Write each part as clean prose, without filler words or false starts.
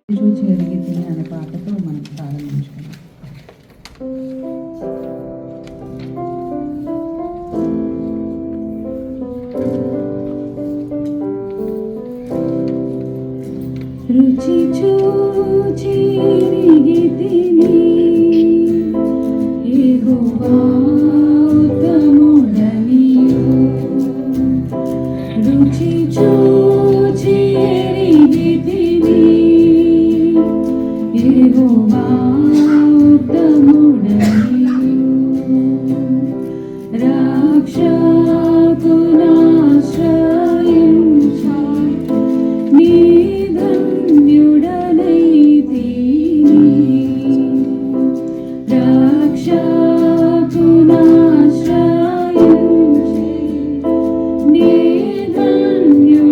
రుచి ఎరిగితే అనే పాటతో మనం ప్రారంభించుకుందాం. రుచి చూచి ఎరిగితిని యెహోవా ఉత్తముడనియు. రుచి చూచి ఎరిగితిని యెహోవా ఉత్తముడనియు. రక్షకునాశ్రయించి నీ ధన్యుడనైతిని. రక్షకునాశ్రయించి నీ ధన్యుడనైతిని.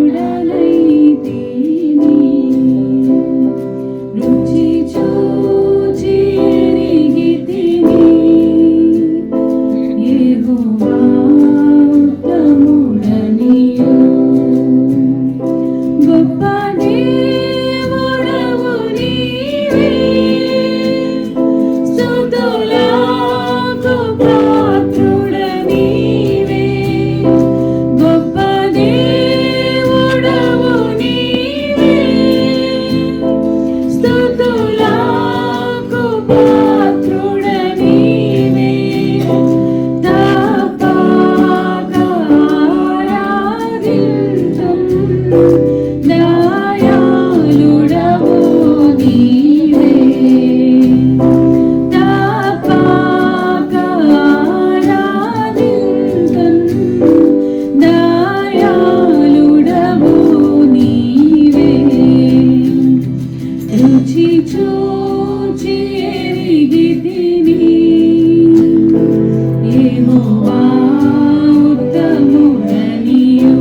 రుచి చూచి ఎరిగితిని యెహోవా ఉత్తముడనియు. గొప్ప దేవుడవు నీవే, స్తుతులకు పాత్రుడ నీవే. గొప్ప దేవుడవు నీవే, స్తుతులకు పాత్రుడ నీవే. తప్పక ఆరాధింతుము, దయాళుడవు నీవే. తప్పక ఆరాధింతుము, దయాళుడవు నీవే. రుచి చూచి ఎరిగితిని యెహోవా ఉత్తముడనియు.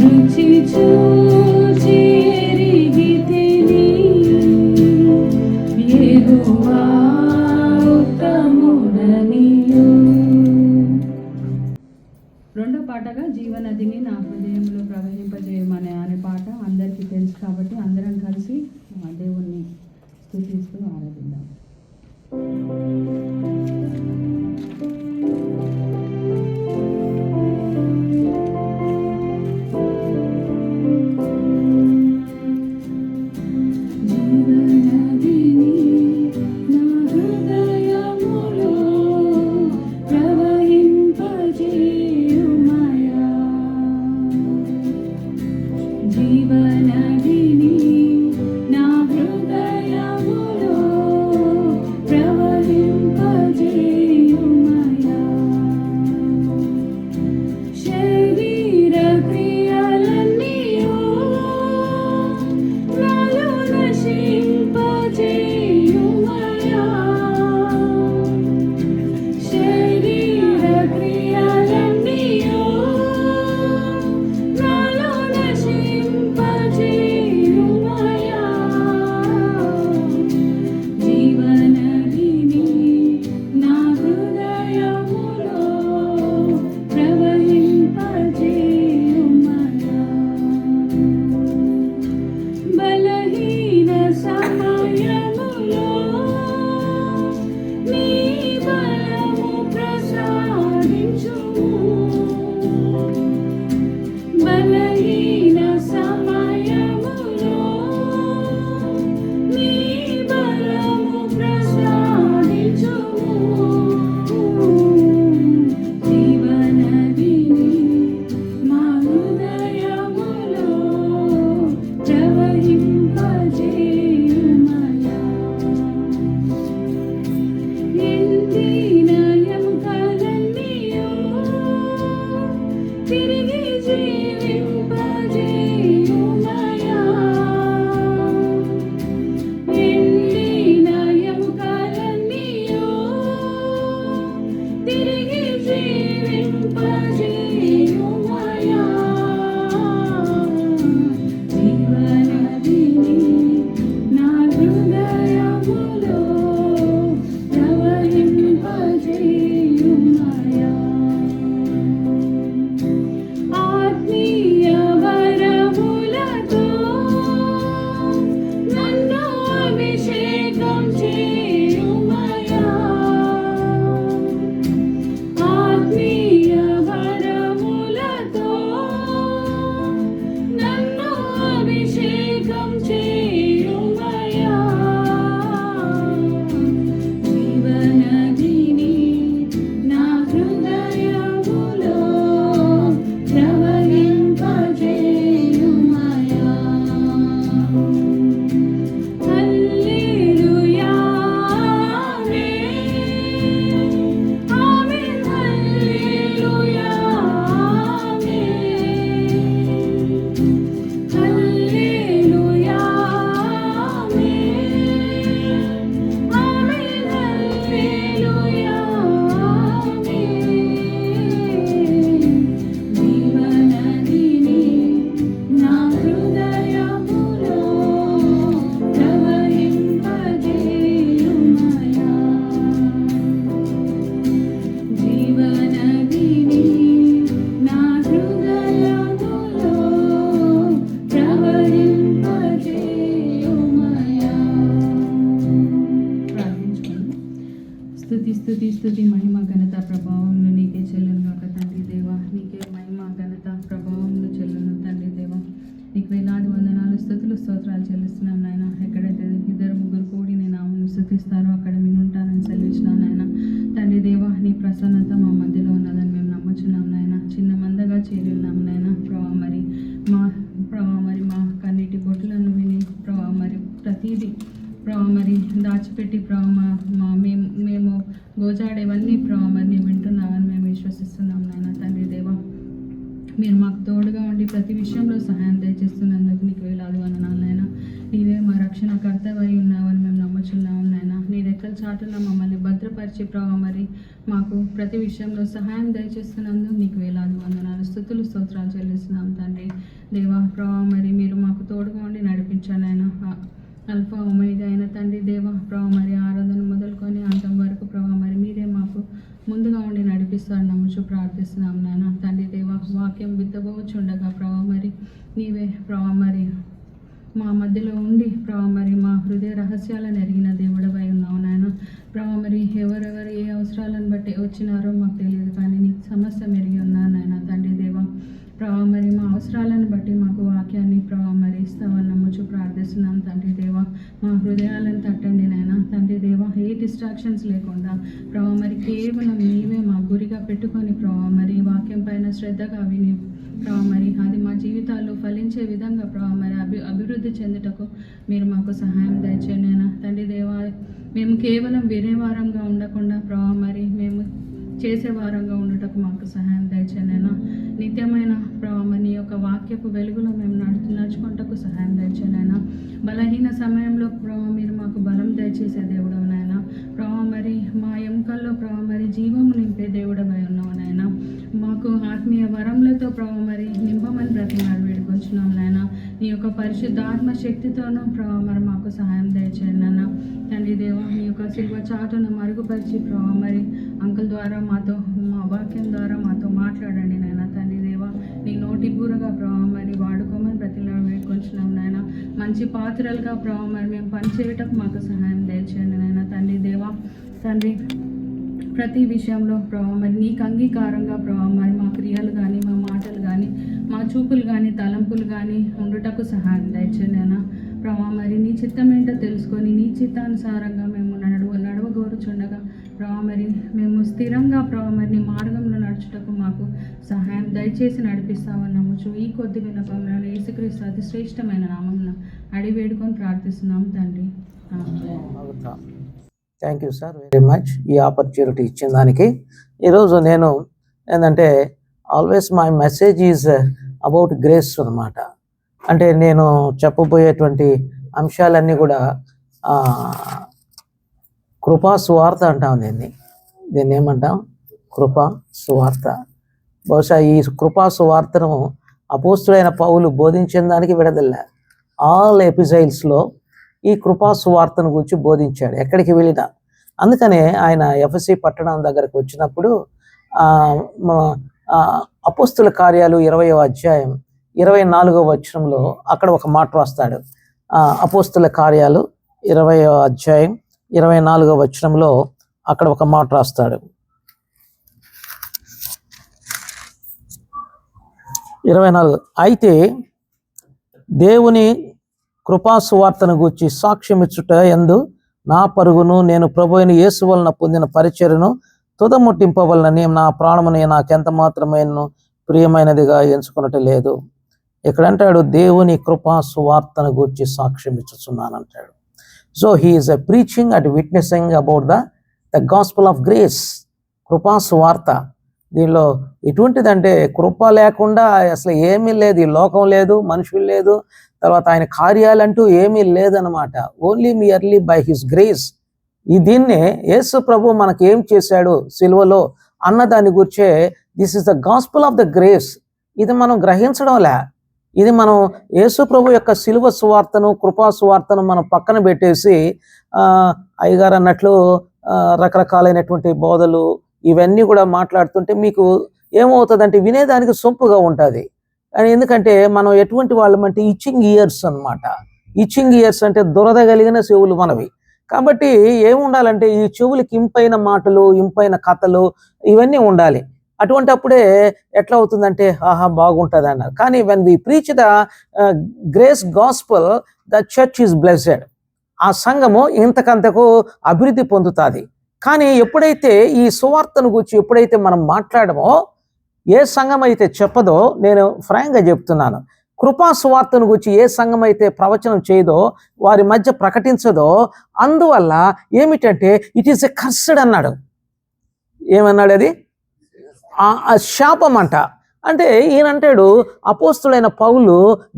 రుచి చూచి ఎరిగితిని యెహోవా ఉత్తముడనియు. రెండో పాటగా జీవనదిని నా హృదయంలో ప్రవహింపజేయమనే అనే పాట అందరికీ తెలుసు కాబట్టి అందరం కలిసి దేవుణ్ణి స్తుతిస్తూ ఆరాధిద్దాం. జీవనదిని నా హృదయములో ప్రవహింపజేయుమయా. శరీర క్రియలన్నీయు నాలో నశింపజేయుమయా. శరీర క్రియలన్నీయు నాలో నశింపజేయుమయా. జీవనదిని నా హృదయములో ప్రవహింపజేయుమయా. బలహీన సమయములో నీ బలము ప్రసాదించుము. బలహీన సమయములో నీ బలము ప్రసాదించుము. జీవనదిని మా హృదయములో ప్రవహింపజేయుమయా. ఎండిన ఎముకలన్నీయు తిరిగి జీవింపజేయుమయా. ఎండిన ఎముకలన్నీయు తిరిగి జీవింపజేయుమయా. జీవనదిని నా హృదయములో ప్రవహింపజేయుమయా. ఆత్మీయ వరములతో నన్ను అభిషేకం చేయుమయా. ఆత్మీయ వరములతో నన్ను అభిషేకం చేయుమయా. జీవనదిని నా హృదయములో ప్రవహింపజేయుమయా. హల్లెలూయా ఆమేన్. ఆమేన్ హల్లెలూయా ఆమేన్. హల్లెలూయా ఆమేన్. ఆమేన్ హల్లెలూయా ఆమేన్. జీవనదిని నా హృదయములో ప్రవహింపజేయుమయా. జీవనదిని నా హృదయములో ప్రవహింపజేయుమయా. ప్రార్థించుకుందాం. స్తుతి స్తుతి స్తుతి మహిమ ఘనత ప్రభావములు నీకే చెల్లును గాక తండ్రి దేవా. నీకే మహిమ ఘనత ప్రభావములు చెల్లును తండ్రి దేవా. నీకు వేలాది వందనాలు స్తుతులు స్తోత్రాలు చెల్లిస్తున్నాం నాయన. ఎక్కడైతే ఇద్దరు ముగ్గురు కూడి నీ నామమును స్తుతిస్తారో అక్కడ మీరు ఉంటారని సెలవిచ్చినాను నాయన. తండ్రి దేవా, నీ ప్రసన్నత మా మధ్యలో ఉన్నదని మేము నమ్ముచున్నాం నాయన. చిన్న మందగా చేరి ఉన్నాం నాయన. ప్రభా మరి మా కన్నీటి బొట్టులను విని ప్రభా మరి ప్రతిదీ ప్రభా మరి దాచిపెట్టి ప్రభా మేము గోజాడేవన్నీ ప్రభా మరి నీ వింటున్నావని మేము విశ్వసిస్తున్నాం నాయన. తండ్రి దేవా, మీరు మాకు తోడుగా ఉండి ప్రతి విషయంలో సహాయం దయచేస్తున్నందుకు నీకు వేలాది వందనాలు నాయన. నీవే మా రక్షణకర్తవై ఉన్నావని మేము నమ్ముచున్నాము నాయన. నీ రెక్కల చాటున మమ్మల్ని భద్రపరిచి ప్రభావ మరి మాకు ప్రతి విషయంలో సహాయం దయచేస్తున్నందుకు నీకు వేలాది వందనాలు స్తుతులు స్తోత్రాలు చెల్లిస్తున్నాం తండ్రి. దేవా ప్రభా మరి మీరు మాకు తోడుగా ఉండి నడిపించండి నాయన. అల్ఫా ఒమేగా అయిన తండ్రి దేవా ప్రభా మరి ఆరాధన మొదలుకొని అంతం వరకు ప్రభా మరి మీరే మాకు ముందుగా ఉండి నడిపిస్తారు నమ్ముచు ప్రార్థిస్తున్నాం నాయన. తండ్రి దేవా వాక్యం విత్తబోచుండగా ప్రభా మరి నీవే ప్రభా మరి మా మధ్యలో ఉండి ప్రభా మరి మా హృదయ రహస్యాలను ఎరిగిన దేవుడవై ఉన్నావు నాయన. ప్రభా మరి ఎవరెవరు ఏ అవసరాలను బట్టి వచ్చినారో మాకు తెలియదు, కానీ నీకు సమస్య ఎరిగి ఉన్నాను నాయన. తండ్రి దేవా ప్రభా మరి మా అవసరాలను బట్టి మాకు వాక్యాన్ని ప్రభా మరి ఇస్తావని నమ్ముచు ప్రార్థిస్తున్నాం తండ్రి దేవా. మా హృదయాలను తట్టండి నాయన. తండ్రి దేవా ఏ డిస్ట్రాక్షన్స్ లేకుండా ప్రభా మరి కేవలం నీవే మా గురిగా పెట్టుకొని ప్రభా మరి వాక్యం పైన శ్రద్ధగా విని ప్రభా మరి అది మా జీవితాల్లో ఫలించే విధంగా ప్రభా మరి అభివృద్ధి చెందుటకు మీరు మాకు సహాయం దయచేయండి నాయన. తండ్రి దేవా మేము కేవలం వినేవారంగా ఉండకుండా ప్రభా మరి మేము చేసే వారంగా ఉండటకు మాకు సహాయం దయచేయండి నాయన. నిత్యమైన ప్రభా నీ యొక్క వాక్యపు వెలుగులో మేము నడుచుకుంటకు సహాయం దయచేయండి నాయన. బలహీన సమయంలో ప్రభా మీరు మాకు బలం దయచేసే దేవుడవు నాయన. ప్రభా మరి మా ఎముకల్లో ప్రభా మరి జీవము నింపే దేవుడవై ఉన్నావు నాయన. మాకు ఆత్మీయ వరములతో ప్రభా మరి నింపమని బ్రతిమాడు వేడుకొంచున్నాం నాయన. నీ యొక్క పరిశుద్ధాత్మ శక్తితోనూ ప్రభా మరి మాకు సహాయం దయచేయండి నాయన. తండ్రి దేవా నీ యొక్క శిల్వ చాటును మరుగుపరిచి ప్రభా మరి అంకుల్ ద్వారా మాతో మా వాక్యం ద్వారా మాతో మాట్లాడండి నాయన. తండ్రి దేవా నీ నోటి బూరగా ప్రభా మరి వాడుకోమని బ్రతిమాడు వేడుకొంచున్నాం నాయన. మంచి పాత్రలుగా ప్రభా మరి మేము పనిచేయటకు మాకు సహాయం దయచేయండి నాయన. తండ్రి దేవా తండ్రి ప్రతి విషయంలో ప్రభా మరి నీకు అంగీకారంగా ప్రభా మరి మా క్రియలు కానీ మా మాటలు కానీ మా చూపులు కానీ తలంపులు కానీ ఉండుటకు సహాయం దయచేయండి నాయన. ప్రభా మరి నీ చిత్తం ఏంటో తెలుసుకొని నీ చిత్తానుసారంగా మేము నడవగోరుచుండగా ప్రభా మరి మేము స్థిరంగా ప్రభా మరి నీ మార్గంలో నడుచుటకు మాకు సహాయం దయచేసి నడిపిస్తామని నమ్ముచు ఈ కొద్ది విన్నపంలో యేసుక్రీస్తు అతి శ్రేష్టమైన నామమున అడిగి వేడుకొని ప్రార్థిస్తున్నాం తండ్రి. Thank you sir very much ఈ ఆపర్చునిటీ ఇచ్చిన దానికి. ఈరోజు నేను ఏంటంటే always my message is about grace అన్నమాట. అంటే నేను చెప్పబోయేటువంటి అంశాలన్నీ కూడా కృపా సువార్త అంటాం. దీన్ని ఏమంటాం? కృపా సువార్త. బహుశా ఈ కృపా సువార్తను అపోస్తులైన పౌలు బోధించిన దానికి విడదల్లా. ఆల్ ఎపిసైల్స్లో ఈ కృపా సువార్తను గురించి బోధించాడు ఎక్కడికి వెళ్ళినా. అందుకనే ఆయన ఎఫెసీ పట్టణం దగ్గరకు వచ్చినప్పుడు అపోస్తుల కార్యాలు 20వ అధ్యాయం 24వ వచనంలో అక్కడ ఒక మాట రాస్తాడు. అపోస్తుల కార్యాలు 20వ అధ్యాయం 24వ వచనంలో అక్కడ ఒక మాట రాస్తాడు. 24 అయితే దేవుని కృపా సువార్తను గూర్చి సాక్ష్యమిచ్చుట యందు నా పరుగును నేను ప్రభువైన యేసు వలన పొందిన పరిచర్యను తుదముట్టింపవలనని నా ప్రాణముని నాకెంత మాత్రమైన ప్రియమైనదిగా ఎంచుకున్నట్టు లేదు. ఇక్కడంటాడు దేవుని కృపా సువార్తను గూర్చి సాక్ష్యమిచ్చుచున్నానంటాడు. So he is a preaching and witnessing about the gospel of grace. కృపా సువార్త దీనిలో ఎటువంటిదంటే కృప లేకుండా అసలు ఏమీ లేదు. ఈ లోకం లేదు, మనుషులు లేదు, తర్వాత ఆయన కార్యాలంటూ ఏమీ లేదనమాట. Only merely by his grace. దీన్నే యేసు ప్రభు మనకి ఏం చేశాడు సిలువలో అన్న దాని గురించే this is the gospel of the grace. ఇది మనం గ్రహించడంలే. ఇది మనం యేసు ప్రభు యొక్క సిలువ సువార్తను కృపా సువార్తను మనం పక్కన పెట్టేసి అయ్యగారు అన్నట్లు రకరకాలైనటువంటి బోధలు ఇవన్నీ కూడా మాట్లాడుతుంటే మీకు ఏమవుతుందంటే వినేదానికి సొంపుగా ఉంటుంది. కానీ ఎందుకంటే మనం ఎటువంటి వాళ్ళమంటే ఇచ్చింగ్ ఇయర్స్ అన్నమాట. ఇచ్చింగ్ ఇయర్స్ అంటే దురద కలిగిన చెవులు మనవి. కాబట్టి ఏముండాలంటే ఈ చెవులకి ఇంపైన మాటలు, ఇంపైన కథలు ఇవన్నీ ఉండాలి. అటువంటి అప్పుడే ఎట్లా అవుతుందంటే ఆహా బాగుంటుంది అన్నారు. కానీ when we preach the grace gospel the church is blessed. ఆ సంఘము ఇంతకంతకు అభివృద్ధి పొందుతుంది. కానీ ఎప్పుడైతే ఈ సువార్తను గురించి ఎప్పుడైతే మనం మాట్లాడమో, ఏ సంఘం అయితే చెప్పదో, నేను ఫ్రాంక్గా చెప్తున్నాను, కృపా సువార్తను గురించి ఏ సంఘం అయితే ప్రవచనం చేయదో, వారి మధ్య ప్రకటించదో, అందువల్ల ఏమిటంటే ఇట్ ఈస్ ఎ కర్స్డ్ అన్నాడు. ఏమన్నాడు? అది శాపం అంట. అంటే ఈయనంటాడు అపోస్తులైన పౌలు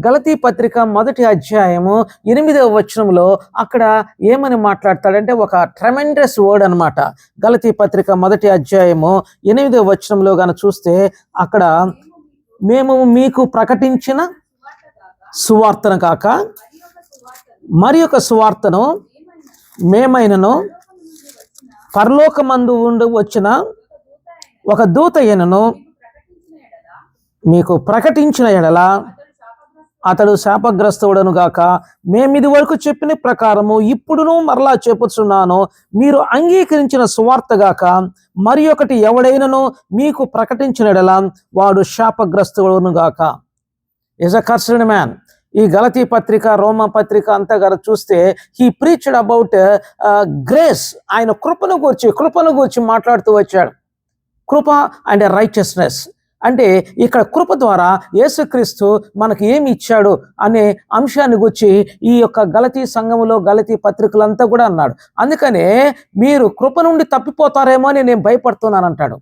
గలతీ పత్రిక 1వ అధ్యాయము 8వ వచనంలో అక్కడ ఏమని మాట్లాడతాడంటే ఒక ట్రెమెండస్ వర్డ్ అనమాట. గలతీ పత్రిక 1వ అధ్యాయము 8వ వచనంలో గాన చూస్తే అక్కడ మేము మీకు ప్రకటించిన సువార్తను కాక మరి ఒక సువార్తను మేమైనను పరలోకమందు ఉండి వచ్చిన ఒక దూత అయినను మీకు ప్రకటించిన ఎడల అతడు శాపగ్రస్తుడను గాక. మేము ఇది వరకు చెప్పిన ప్రకారము ఇప్పుడును మరలా చెప్పుచున్నాను, మీరు అంగీకరించిన సువార్త గాక మరి ఒకటి ఎవడైనను మీకు ప్రకటించిన ఎడల వాడు శాపగ్రస్తుడను గాక. Is a cursed man. ఈ గలతీ పత్రిక, రోమా పత్రిక అంతా గారు చూస్తే హీ ప్రీచ్డ్ అబౌట్ గ్రేస్. ఆయన కృపను గూర్చి మాట్లాడుతూ వచ్చాడు. కృప అండ్ రైచియస్నెస్ అంటే ఇక్కడ కృప ద్వారా యేసుక్రీస్తు మనకు ఏమి ఇచ్చాడు అనే అంశాన్ని గురించి ఈ యొక్క గలతీ సంఘములో, గలతీ పత్రికలంతా కూడా అన్నాడు. అందుకనే మీరు కృప నుండి తప్పిపోతారేమో అని నేను భయపడుతున్నాను అంటాడు.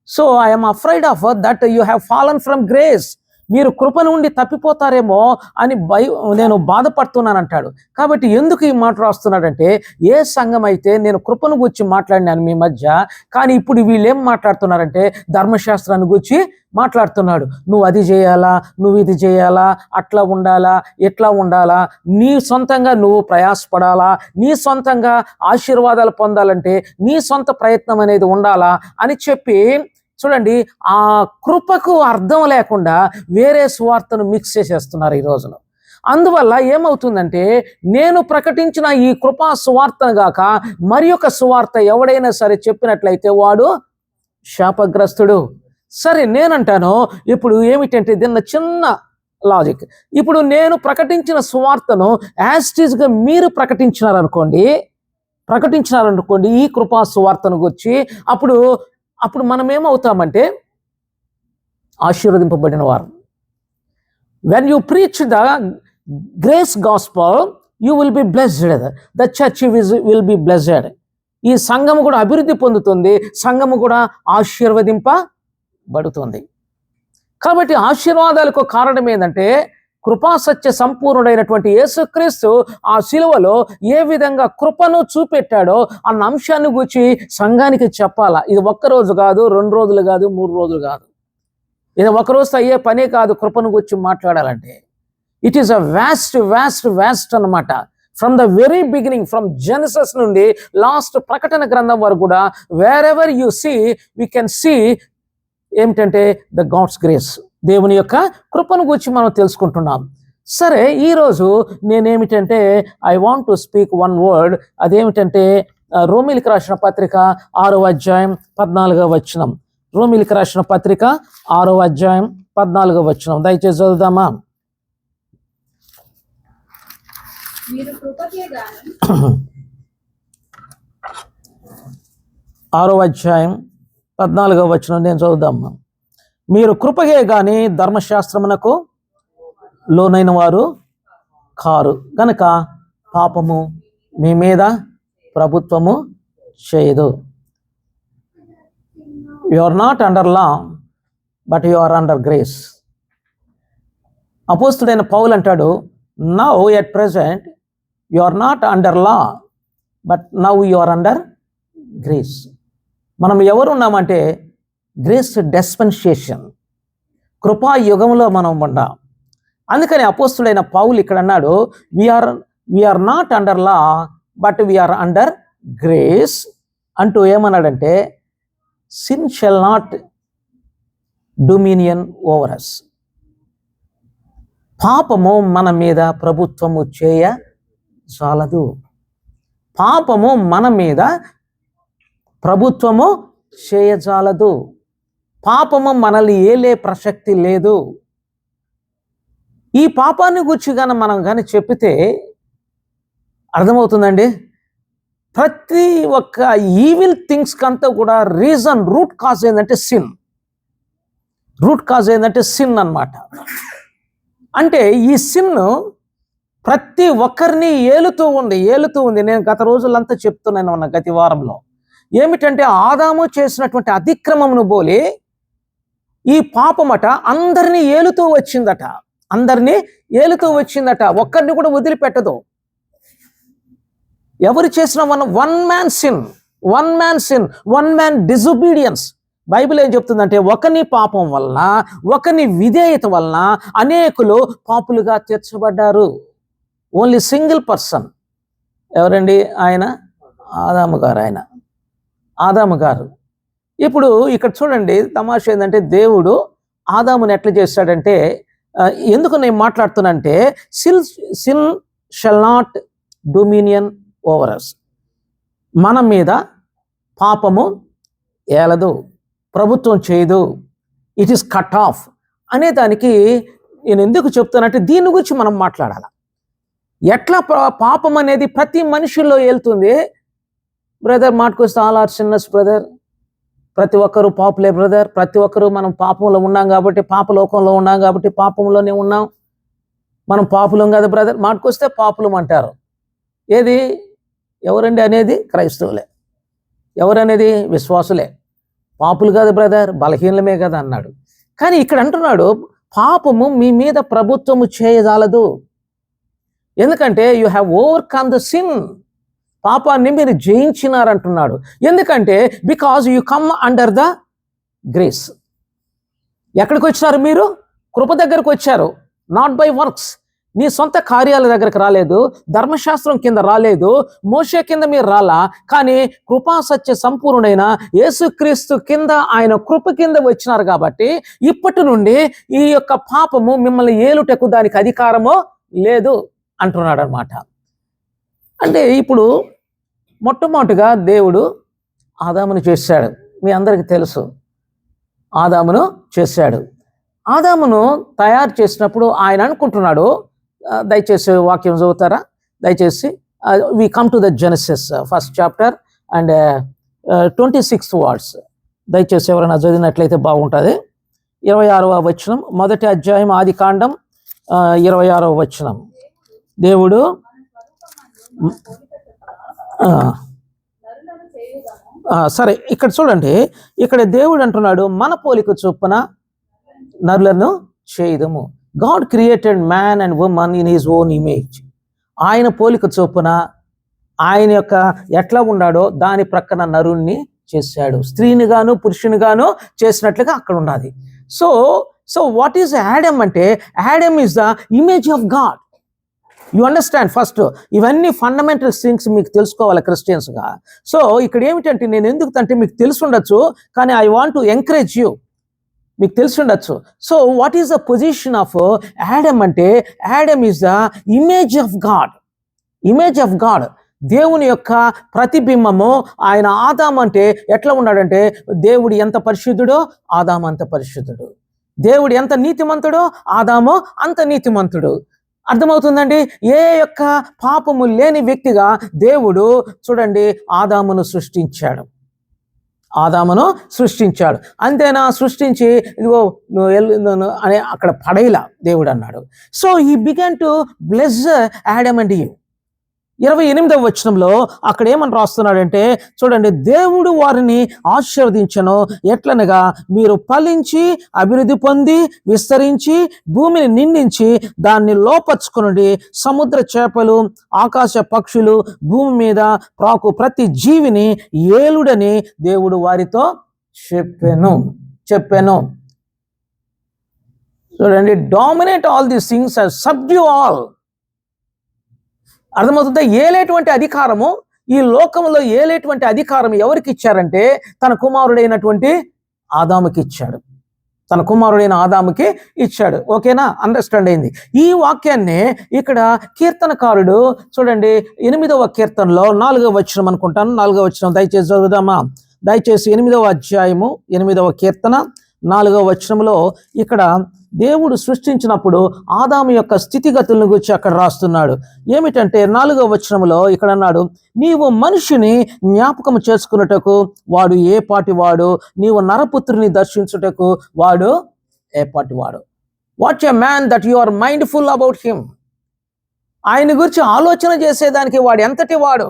So I'm afraid of that you have fallen from grace. మీరు కృప నుండి తప్పిపోతారేమో అని నేను బాధపడుతున్నాను అంటాడు. కాబట్టి ఎందుకు ఈ మాట రాస్తున్నాడంటే, ఏ సంఘం అయితే నేను కృపను గురించి మాట్లాడినాను మీ మధ్య, కానీ ఇప్పుడు వీళ్ళు ఏం మాట్లాడుతున్నారంటే ధర్మశాస్త్రాన్ని గురించి మాట్లాడుతున్నాడు. నువ్వు అది చేయాలా, నువ్వు ఇది చేయాలా, అట్లా ఉండాలా, ఎట్లా ఉండాలా, నీ సొంతంగా నువ్వు ప్రయాసపడాలా, నీ సొంతంగా ఆశీర్వాదాలు పొందాలంటే నీ సొంత ప్రయత్నం అనేది ఉండాలా అని చెప్పి, చూడండి, ఆ కృపకు అర్థం లేకుండా వేరే సువార్తను మిక్స్ చేసేస్తున్నారు ఈ రోజున. అందువల్ల ఏమవుతుందంటే, నేను ప్రకటించిన ఈ కృపా సువార్తను గాక మరి ఒక సువార్త ఎవడైనా సరే చెప్పినట్లయితే వాడు శాపగ్రస్తుడు. సరే, నేనంటాను ఇప్పుడు ఏమిటంటే, దీన్ని చిన్న లాజిక్. ఇప్పుడు నేను ప్రకటించిన సువార్తను యాస్టీజ్గా మీరు ప్రకటించినారనుకోండి ఈ కృపా సువార్తను గురించి, అప్పుడు మనం ఏమవుతామంటే ఆశీర్వదింపబడిన వారు. When you preach the grace gospel you will be blessed, the church will be blessed. ఈ సంఘము కూడా అభివృద్ధి పొందుతుంది, సంఘము కూడా ఆశీర్వదింపబడుతుంది. కాబట్టి ఆశీర్వాదాలకు కారణం ఏంటంటే, కృపాసత్య సంపూర్ణుడైనటువంటి యేసుక్రీస్తు ఆ శిలువలో ఏ విధంగా కృపను చూపెట్టాడో అన్న అంశాన్ని గురించి సంఘానికి చెప్పాలా. ఇది ఒక్కరోజు కాదు, 2 రోజులు కాదు, 3 రోజులు కాదు. ఇది ఒకరోజు అయ్యే పనే కాదు. కృపను గురించి మాట్లాడాలంటే ఇట్ ఈస్ అ వ్యాస్ట్ అన్నమాట. From the very beginning, from genesis నుండి లాస్ట్ ప్రకటన గ్రంథం వరకు కూడా wherever you see we can see ఏమిటంటే ద గాడ్స్ గ్రేస్, దేవుని యొక్క కృపను గురించి మనం తెలుసుకుంటున్నాం. సరే, ఈరోజు నేనేమిటంటే I want to speak one word. అదేమిటంటే రోమీలకు రాసిన పత్రిక 6వ అధ్యాయం 14వ వచనం. రోమీలకు రాసిన పత్రిక 6వ అధ్యాయం 14వ వచనం. దయచేసి చదువుదామా? 6వ అధ్యాయం 14వ వచనం నేను చదువుదామా. మీరు కృపగే గాని ధర్మశాస్త్రమునకు లోనైన వారు కారు గనక పాపము మీ మీద ప్రభుత్వము చేయదు. You are not under law but you are under grace. అపోస్తుడైన పౌలు అంటాడు, now at present you are not under law but now you are under grace. మనం ఎవరు ఉన్నామంటే గ్రేస్ డిస్పెన్సేషన్, కృపా యుగంలో మనం ఉన్నాం. అందుకని అపోస్తుడైన పౌలు ఇక్కడ అన్నాడు, we are not under law but we are under grace అంటూ ఏమన్నాడంటే, sin shall not dominion over us. పాపము మన మీద ప్రభుత్వము చేయజాలదు. పాపము మన మీద ప్రభుత్వము చేయజాలదు. పాపము మనల్ని ఏలే ప్రసక్తి లేదు. ఈ పాపాన్ని గురించి మనం కానీ చెప్పితే అర్థమవుతుందండి. ప్రతి ఒక్క ఈవిల్ థింగ్స్కి అంతా కూడా రూట్ కాజ్ ఏంటంటే సిన్ అన్నమాట. అంటే ఈ సిన్ ప్రతి ఒక్కరిని ఏలుతూ ఉంది. నేను గత రోజులంతా చెప్తున్నాను గత వారంలో. ఏమిటంటే ఆదాము చేసినటువంటి అతిక్రమమును పోలి ఈ పాపమట అందరినీ ఏలుతూ వచ్చిందట. ఒక్కరిని కూడా వదిలిపెట్టదు. ఎవరు చేసిన వన్ మ్యాన్ డిజొబీడియన్స్, బైబిల్ ఏం చెప్తుందంటే ఒకని పాపం వలన, ఒకని విధేయత వలన అనేకులు పాపులుగా తీర్చబడ్డారు. Only single person. ఎవరండి ఆయన? ఆదాము గారు. ఆదాము గారు. ఇప్పుడు ఇక్కడ చూడండి, తమాషా ఏంటంటే దేవుడు ఆదాముని ఎట్లా చేశాడంటే, ఎందుకు నేను మాట్లాడుతున్నానంటే, sin shall not dominion over us. మన మీద పాపము ఏలదు, ప్రభుత్వం చేయదు, ఇట్ ఈస్ కట్ ఆఫ్ అనే దానికి నేను ఎందుకు చెప్తానంటే, దీని గురించి మనం మాట్లాడాలి. ఎట్లా పాపం అనేది ప్రతి మనిషిలో ఏలుతుంది. బ్రదర్, మాటకొస్తే ఆల్ ఆర్ సిన్నర్స్ బ్రదర్. ప్రతి ఒక్కరు పాపులే బ్రదర్. ప్రతి ఒక్కరు మనం పాపంలో ఉన్నాం కాబట్టి, పాపలోకంలో ఉన్నాం కాబట్టి పాపంలోనే ఉన్నాం. మనం పాపులం కదా బ్రదర్. మాటకొస్తే పాపులం అంటారు. ఏది? ఎవరండి అనేది? క్రైస్తవులే. ఎవరనేది? విశ్వాసులే. పాపులు కాదు బ్రదర్, బలహీనమే కదా అన్నాడు. కానీ ఇక్కడ అంటున్నాడు, పాపము మీ మీద ప్రభుత్వము చేయజాలదు. ఎందుకంటే you have overcome the sin. పాపాన్ని మీరు జయించినారంటున్నాడు. ఎందుకంటే because you come under the grace. ఎక్కడికి వచ్చారు మీరు? కృప దగ్గరకు వచ్చారు. Not by works. నీ సొంత కార్యాల దగ్గరకు రాలేదు, ధర్మశాస్త్రం కింద రాలేదు, మోషే కింద మీరు రాలా. కానీ కృపా సత్య సంపూర్ణుడైన యేసుక్రీస్తు కింద, ఆయన కృప కింద వచ్చినారు. కాబట్టి ఇప్పటి నుండి ఈ యొక్క పాపము మిమ్మల్ని ఏలుటకు దానికి అధికారము లేదు అంటున్నాడు అనమాట. అంటే ఇప్పుడు మొట్టమొదటిగా దేవుడు ఆదామును చేశాడు. మీ అందరికీ తెలుసు, ఆదామును చేశాడు. ఆదామును తయారు చేసినప్పుడు ఆయన అనుకుంటున్నాడు, దయచేసి వాక్యం చదువుతారా దయచేసి? We come to the Genesis first chapter and 26th words. దయచేసి ఎవరైనా చదివినట్లయితే బాగుంటుంది. 26వ వచనం, మొదటి అధ్యాయం ఆది కాండం 26వ వచనం. దేవుడు సరే, ఇక్కడ చూడండి, ఇక్కడ దేవుడు అంటున్నాడు, మన పోలిక చొప్పున నరులను చేయుదము. God created man and women in his own image. ఆయన పోలిక చొప్పున, ఆయన యొక్క ఎట్లా ఉన్నాడో దాని ప్రక్కన నరుణ్ణి చేశాడు. స్త్రీని గాను పురుషుని గాను చేసినట్లుగా అక్కడ ఉన్నది. సో వాట్ ఈస్ యాడమ్ అంటే, Adam is the image of God. You understand? First ఇవన్నీ ఫండమెంటల్ థింగ్స్ మీకు తెలుసుకోవాలి క్రిస్టియన్స్గా. సో ఇక్కడ ఏమిటంటే, నేను ఎందుకు అంటే మీకు తెలిసి ఉండొచ్చు, కానీ I want to encourage you. మీకు తెలిసి ఉండొచ్చు. So what is the position of Adam అంటే, Adam is the image of God. Image of God, దేవుని యొక్క ప్రతిబింబము. ఆయన ఆదాము అంటే ఎట్లా ఉన్నాడంటే, దేవుడు ఎంత పరిశుద్ధుడో ఆదాము అంత పరిశుద్ధుడు. దేవుడు ఎంత నీతిమంతుడో ఆదాము అంత నీతిమంతుడు. అర్థమవుతుందండి? ఏ యొక్క పాపము లేని వ్యక్తిగా దేవుడు చూడండి ఆదామును సృష్టించాడు. అంతేనా? సృష్టించి ఇదిగో అనే అక్కడ పడేలా దేవుడు అన్నాడు. So he began to bless Adam and Eve. 28వ వచనంలో అక్కడ ఏమని రాస్తున్నాడంటే, చూడండి, దేవుడు వారిని ఆశీర్వదించెను ఎట్లనగా, మీరు ఫలించి అభివృద్ధి పొంది విస్తరించి భూమిని నిండించి దాన్ని లోపరుచుకొనుడి. సముద్ర చేపలు, ఆకాశ పక్షులు, భూమి మీద ప్రాకు ప్రతి జీవిని ఏలుడని దేవుడు వారితో చెప్పెను. చూడండి, dominate all these things and subdue all. అర్థమవుతుందా? ఏలేటువంటి అధికారము, ఈ లోకంలో ఏలేటువంటి అధికారం ఎవరికి ఇచ్చారంటే, తన కుమారుడైనటువంటి ఆదాముకి ఇచ్చాడు. ఓకేనా? అండర్స్టాండ్ అయింది. ఈ వాక్యాన్ని ఇక్కడ కీర్తనకారుడు చూడండి, 8వ కీర్తనలో 4వ వచనం అనుకుంటాను. 4వ వచనం దయచేసి చదువుదామా? దయచేసి 8వ అధ్యాయము 8వ కీర్తన 4వ వచనంలో ఇక్కడ దేవుడు సృష్టించినప్పుడు ఆదాము యొక్క స్థితిగతులను గురించి అక్కడ రాస్తున్నాడు. ఏమిటంటే 4వ వచనంలో ఇక్కడ అన్నాడు, నీవు మనిషిని జ్ఞాపకం చేసుకున్నటకు వాడు ఏ పాటివాడు, నీవు నరపుత్రుని దర్శించుటకు వాడు ఏ పాటివాడు. What a man that you are mindful about him. ఆయన గురించి ఆలోచన చేసేదానికి వాడు ఎంతటి వాడు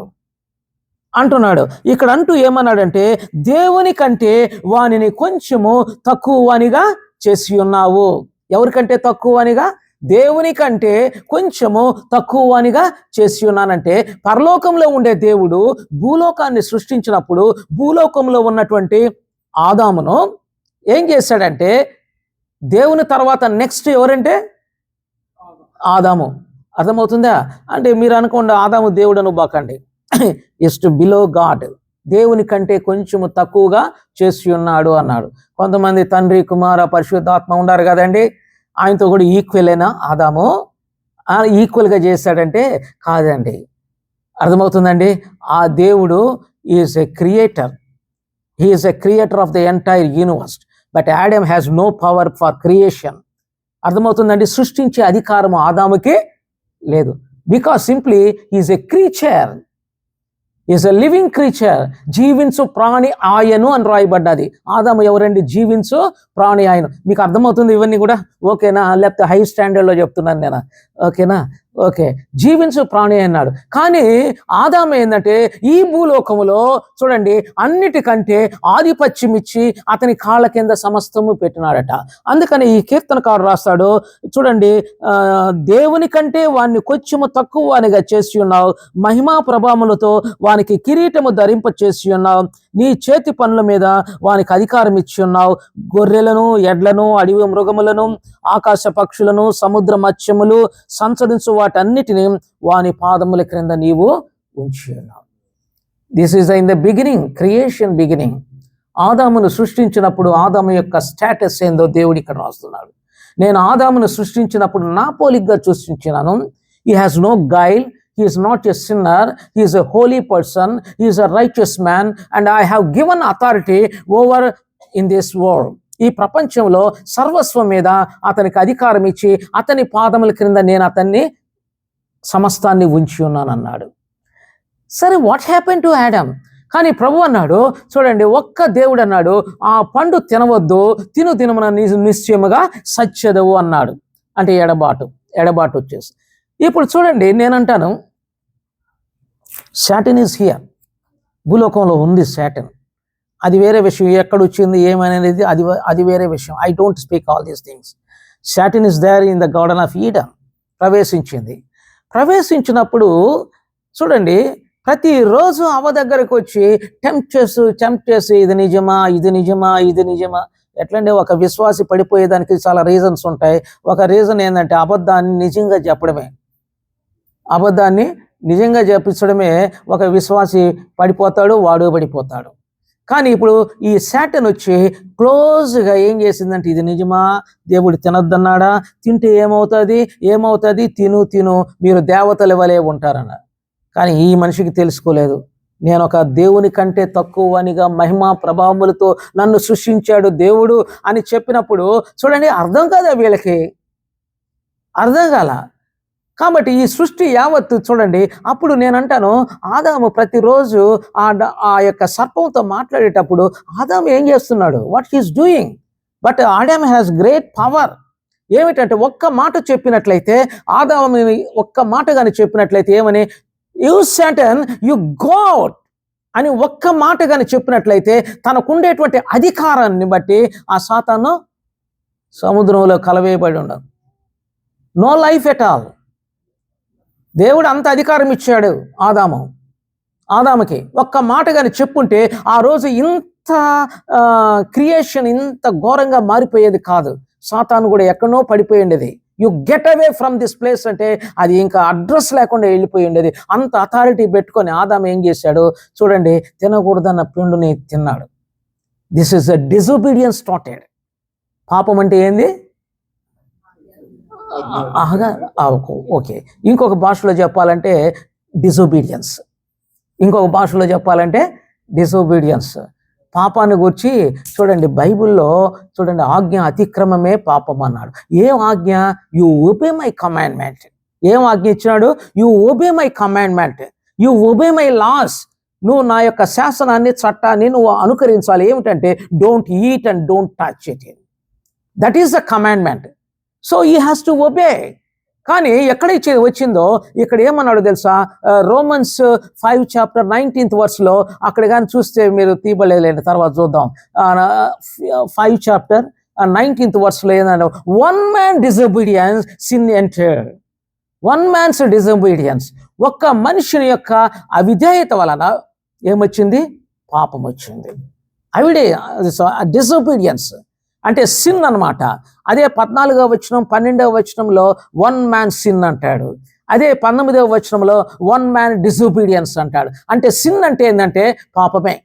అంటున్నాడు. ఇక్కడ అంటూ ఏమన్నాడంటే, దేవుని కంటే వానిని కొంచెము తక్కువ వానిగా చేసి ఉన్నావు. ఎవరికంటే తక్కువ వానిగా? దేవుని కంటే కొంచెము తక్కువ వానిగా చేసి ఉన్నానంటే, పరలోకంలో ఉండే దేవుడు భూలోకాన్ని సృష్టించినప్పుడు భూలోకంలో ఉన్నటువంటి ఆదామును ఏం చేశాడంటే, దేవుని తర్వాత నెక్స్ట్ ఎవరంటే ఆదాము. అర్థమవుతుందా? అంటే మీరు అనుకోండి ఆదాము దేవుడు అనుబాకండి, ఇస్ టు బిలో గాడ్, దేవుని కంటే కొంచెము తక్కువగా చేసి ఉన్నాడు అన్నాడు. కొంతమంది తండ్రి కుమార పరిశుద్ధాత్మ ఉన్నారు కదండి, ఆయనతో కూడా ఈక్వలేనా ఆదాము? ఈక్వల్గా చేశాడంటే కాదండి. అర్థమవుతుందండి? ఆ దేవుడు is a creator, he is a creator of the entire universe, but Adam has no power for creation. అర్థమవుతుందండి? సృష్టించే అధికారం ఆదాముకి లేదు. Because simply is a creature, is a living creature. జీవించు ప్రాణి ఆయను అని రాయబడ్డది. ఆదాము ఎవరండి? జీవించు ప్రాణి ఆయను. మీకు అర్థమవుతుంది ఇవన్నీ కూడా? ఓకేనా? లేకపోతే హై స్టాండర్డ్లో చెప్తున్నాను నేను, ఓకేనా? ఓకే, జీవించు ప్రాణి అన్నాడు. కానీ ఆదాము ఏంటంటే ఈ భూలోకములో చూడండి అన్నిటికంటే ఆధిపత్యం ఇచ్చి అతని కాళ్ళ కింద సమస్తము పెట్టినాడట. అందుకని ఈ కీర్తనకారుడు రాస్తాడు చూడండి, దేవుని కంటే వాడిని కొంచెము తక్కువ అనిగా చేసి ఉన్నావు, మహిమా ప్రభావములతో వానికి కిరీటము ధరింప చేసి ఉన్నావు, నీ చేతి పనుల మీద వానికి అధికారం ఇచ్చి ఉన్నావు, గొర్రెలను ఎడ్లను అడవి మృగములను ఆకాశ పక్షులను సముద్ర మత్స్యములు సంచరించు వాటన్నిటిని వాని పాదముల క్రింద నీవు ఉంచి ఉన్నావు. This is in the beginning, creation beginning. ఆదామును సృష్టించినప్పుడు ఆదాము యొక్క స్టేటస్ ఏందో దేవుడు ఇక్కడ రాస్తున్నాడు. నేను ఆదామును సృష్టించినప్పుడు నా పోలికగా సృష్టించినాను. He has no guile, he is not a sinner, he is a holy person, he is a righteous man, and I have given authority over in this world. ఈ ప్రపంచంలో సర్వస్వం మీద అతనికి అధికారం ఇచ్చి అతని పాదముల క్రింద నేను అతన్ని సమస్తాన్ని ఉంచి ఉన్నాను అన్నాడు. సరే, వాట్ హ్యాపెన్ టు ఆడమ్? కానీ ప్రభు అన్నాడు చూడండి, ఒక్క దేవుడు అన్నాడు ఆ పండు తినవద్దు, తినుదినమున నిశ్చయముగా సత్యదవు అన్నాడు. అంటే ఎడబాటు వచ్చేసి. ఇప్పుడు చూడండి, నేనంటాను శాటన్ ఈజ్ హియర్, భూలోకంలో ఉంది శాటన్. అది వేరే విషయం, ఎక్కడ వచ్చింది ఏమనేది అది వేరే విషయం. I don't speak all these things. Satan is there in the garden of Eden. ప్రవేశించినప్పుడు చూడండి, ప్రతిరోజు అవ దగ్గరకు వచ్చి టెంప్ట్ చేసి ఇది నిజమా. ఎట్లంటే ఒక విశ్వాసి పడిపోయేదానికి చాలా రీజన్స్ ఉంటాయి. ఒక రీజన్ ఏంటంటే అబద్ధాన్ని నిజంగా చెప్పించడమే ఒక విశ్వాసి పడిపోతాడు, వాడు పడిపోతాడు. కానీ ఇప్పుడు ఈ శాటన్ వచ్చి క్లోజ్గా ఏం చేసిందంటే, ఇది నిజమా? దేవుడు తినొద్దన్నాడా? తింటే ఏమవుతుంది? తిను మీరు దేవతల వలె ఉంటారన్న. కానీ ఈ మనిషికి తెలుసుకోలేదు, నేను ఒక దేవుని కంటే తక్కువనిగా మహిమా ప్రభావములతో నన్ను సృష్టించాడు దేవుడు అని చెప్పినప్పుడు చూడండి, అర్థం కాదా వీళ్ళకి? అర్థం కాల. కాబట్టి ఈ సృష్టి యావత్తు చూడండి, అప్పుడు నేనంటాను ఆదాము ప్రతిరోజు ఆ యొక్క సర్పంతో మాట్లాడేటప్పుడు ఆదాము ఏం చేస్తున్నాడు? What he's doing? But Adam has great power. ఏమిటంటే ఒక్క మాట చెప్పినట్లయితే, ఆదాము ఒక్క మాట కానీ చెప్పినట్లయితే ఏమని, you Satan you go out అని ఒక్క మాట కానీ చెప్పినట్లయితే తనకుండేటువంటి అధికారాన్ని బట్టి ఆ సాతాను సముద్రంలో కలవేయబడి ఉండదు. No life at all. దేవుడు అంత అధికారం ఇచ్చాడు ఆదాముకి. ఒక్క మాట కానీ చెప్పుంటే ఆ రోజు ఇంత క్రియేషన్ ఇంత ఘోరంగా మారిపోయేది కాదు. సాతాను కూడా ఎక్కడో పడిపోయి ఉండేది. You get away from this place అంటే అది ఇంకా అడ్రస్ లేకుండా వెళ్ళిపోయి ఉండేది. అంత అథారిటీ పెట్టుకొని ఆదాము ఏం చేశాడు చూడండి, తినకూడదన్న పిండుని తిన్నాడు. This is a disobedience started. పాపం అంటే ఏంది? ఓకే, ఇంకొక భాషలో చెప్పాలంటే డిజోబీడియన్స్. పాపాన్ని గురించి చూడండి, బైబిల్లో చూడండి, ఆజ్ఞ అతిక్రమమే పాపం అన్నాడు. ఏం ఆజ్ఞ? You obey my commandment. ఏం ఆజ్ఞ ఇచ్చినాడు? You obey my commandment, you obey my laws. నువ్వు నా యొక్క శాసనాన్ని, చట్టాన్ని నువ్వు అనుకరించాలి. ఏమిటంటే don't eat and don't touch it. That is the commandment. So he has to obey. కానీ ఎక్కడ వచ్చిందో ఇక్కడ ఏమన్నాడు తెలుసా? రోమన్స్ 5:19 అక్కడ కానీ చూస్తే మీరు తీయబడలేండి, తర్వాత చూద్దాం. 5:19 ఏంటంటే, one man disobedience sin entered. One man's disobedience, ఒక్క మనుషుని యొక్క అవిధేయత వలన ఏమొచ్చింది? పాపం వచ్చింది. అవిడే డిసొబీడియన్స్ అంటే సిన్ అన్నమాట. అదే 14వ వచనం 12వ వచనంలో వన్ మ్యాన్ సిన్ అంటాడు. అదే 19వ వచనంలో వన్ మ్యాన్ డిసొబీడియన్స్ అంటాడు. అంటే సిన్ అంటే ఏంటంటే పాపమే.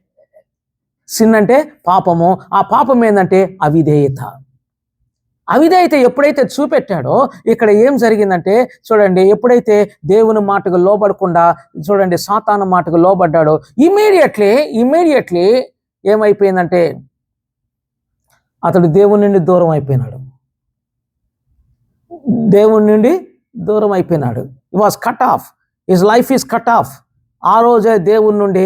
సిన్ అంటే పాపము. ఆ పాపం ఏంటంటే అవిధేయత. అవిధేయత ఎప్పుడైతే చూపెట్టాడో ఇక్కడ ఏం జరిగిందంటే చూడండి, ఎప్పుడైతే దేవుని మాటకు లోబడకుండా చూడండి సాతాను మాటకు లోబడ్డాడో ఇమీడియట్లీ ఏమైపోయిందంటే అతడు దేవుని నుండి దూరం అయిపోయినాడు. దేవుని నుండి దూరం అయిపోయినాడు. He was cut off, his life is cut off. ఆ రోజే దేవుని నుండి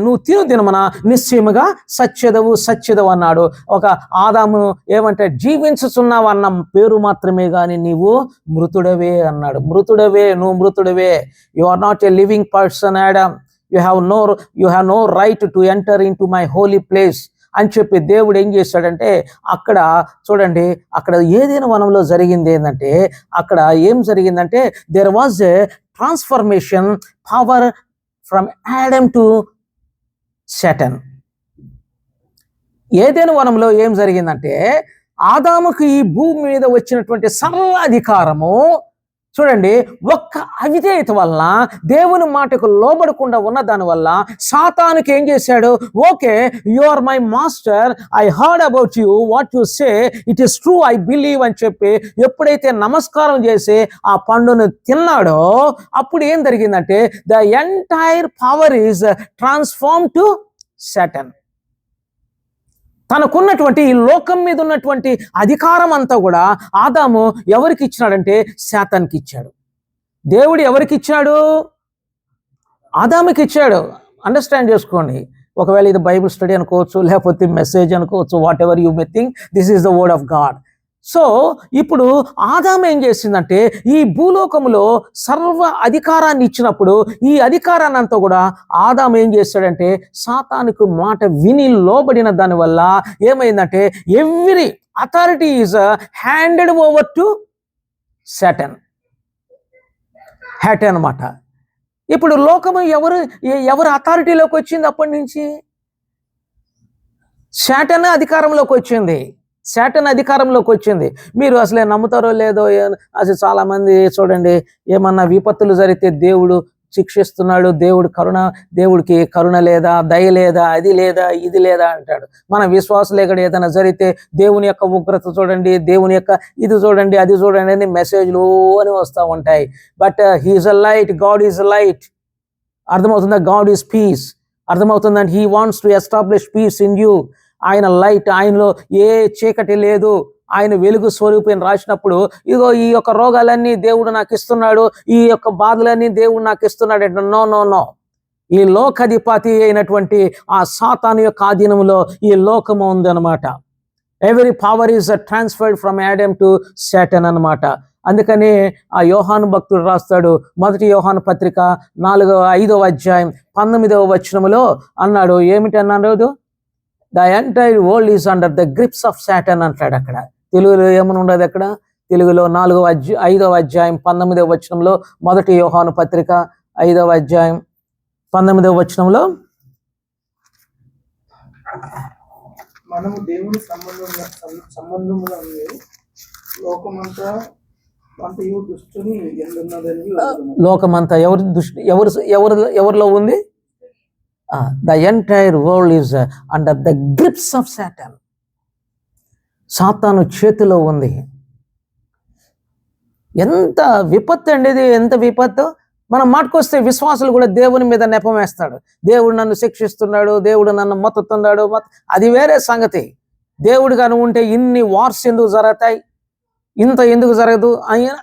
నువ్వు తినమన నిశ్చయముగా సత్యదవు అన్నాడు. ఒక ఆదామును ఏమంటే జీవించుచున్నావు అన్న పేరు మాత్రమే కానీ నీవు మృతుడవే అన్నాడు. నువ్వు మృతుడవే. You are not a living person Adam. You have no right to enter in to my holy place అని చెప్పి దేవుడు ఏం చేశాడంటే అక్కడ చూడండి, అక్కడ ఏదైనా వనంలో జరిగింది ఏంటంటే అక్కడ ఏం జరిగిందంటే there was a transformation power from Adam to Satan. ఏదైనా వనంలో ఏం జరిగిందంటే ఆదాముకు ఈ భూమి మీద వచ్చినటువంటి సర్వాధికారము చూడండి ఒక్క అవిధేయత వల్ల, దేవుని మాటకు లోబడకుండా ఉన్న దాని వల్ల సాతానుకి ఏం చేశాడు, okay you are my master, I heard about you, what you say it is true, I believe అని చెప్పి ఎప్పుడైతే నమస్కారం చేసి ఆ పండును తిన్నాడో అప్పుడు ఏం జరిగిందంటే the entire power is transform to Satan. తనకున్నటువంటి ఈ లోకం మీద ఉన్నటువంటి అధికారం అంతా కూడా ఆదాము ఎవరికి ఇచ్చినాడంటే సాతానుకి ఇచ్చాడు. దేవుడు ఎవరికి ఇచ్చాడు? ఆదాముకి ఇచ్చాడు. అండర్స్టాండ్ చేసుకోండి. ఒకవేళ ఇది బైబిల్ స్టడీ అనుకోవచ్చు, లేకపోతే మెసేజ్ అనుకోవచ్చు, what ever you may think, this is the word of God. So ఇప్పుడు ఆదాము ఏం చేసిందంటే ఈ భూలోకములో సర్వ అధికారాన్ని ఇచ్చినప్పుడు ఈ అధికారాన్ని అంతా కూడా ఆదాము ఏం చేస్తాడంటే సాతానుకు మాట విని లోబడిన దాని వల్ల ఏమైందంటే every authority is handed over to Satan అన్నమాట. ఇప్పుడు లోకము ఎవరు అథారిటీలోకి వచ్చింది? అప్పటి నుంచి సాటన్ అధికారంలోకి వచ్చింది. మీరు అసలే నమ్ముతారో లేదో, అసలు చాలా మంది చూడండి ఏమన్నా విపత్తులు జరిగితే దేవుడు శిక్షిస్తున్నాడు, దేవుడికి కరుణ లేదా, దయ లేదా, అది లేదా, ఇది లేదా అంటాడు. మన విశ్వాసులు ఎక్కడ ఏదైనా జరిగితే దేవుని యొక్క ఉగ్రత చూడండి, దేవుని యొక్క ఇది చూడండి, అది చూడండి అని మెసేజ్లు అని వస్తూ ఉంటాయి. But he is a light, God is a light. అర్థమవుతుందా? God is peace. అర్థమవుతుందంటే he wants to establish peace in you. ఆయన లైట్, ఆయనలో ఏ చీకటి లేదు, ఆయన వెలుగు స్వరూపిని రాసినప్పుడు ఇదిగో ఈ యొక్క రోగాలన్నీ దేవుడు నాకు ఇస్తున్నాడు, ఈ యొక్క బాధలన్నీ దేవుడు నాకు ఇస్తున్నాడు అంటే నో. ఈ లోకాధిపతి అయినటువంటి ఆ సాతాను యొక్క ఆధీనంలో ఈ లోకము ఉందన్నమాట. Every power is transferred from Adam to Satan అన్నమాట. అందుకని ఆ యోహాను భక్తుడు రాస్తాడు, మొదటి యోహాను పత్రిక 5వ అధ్యాయం 19వ వచనములో అన్నాడు, ఏమిటి అన్నాడు? The entire world is under the grips of Satan అంటాడు. అక్కడ తెలుగులో ఏమని ఉండదు? అక్కడ తెలుగులో 5వ అధ్యాయం 19వ వచనంలో, మొదటి యోహాను పత్రిక 5వ అధ్యాయం 19వ వచనంలో మనము దేవుని సంబంధములో లోకమంతా దుష్టుని ఎందున్నదని. లోకమంతా ఎవరిలో ఉంది? The entire world is under the grips of Satan. సాతాను చేతిలో ఉంది. ఎంత విపత్తు అండి ఇది, ఎంత విపత్తు. మనం మాటకొస్తే విశ్వాసులు కూడా దేవుని మీద నెపం వేస్తాడు. దేవుడు నన్ను శిక్షిస్తున్నాడు, దేవుడు నన్ను మొత్తుతున్నాడు. అది వేరే సంగతి. దేవుడు కానీ ఉంటే ఇన్ని వార్స్ ఎందుకు జరుగుతాయి, ఇంత ఎందుకు జరగదు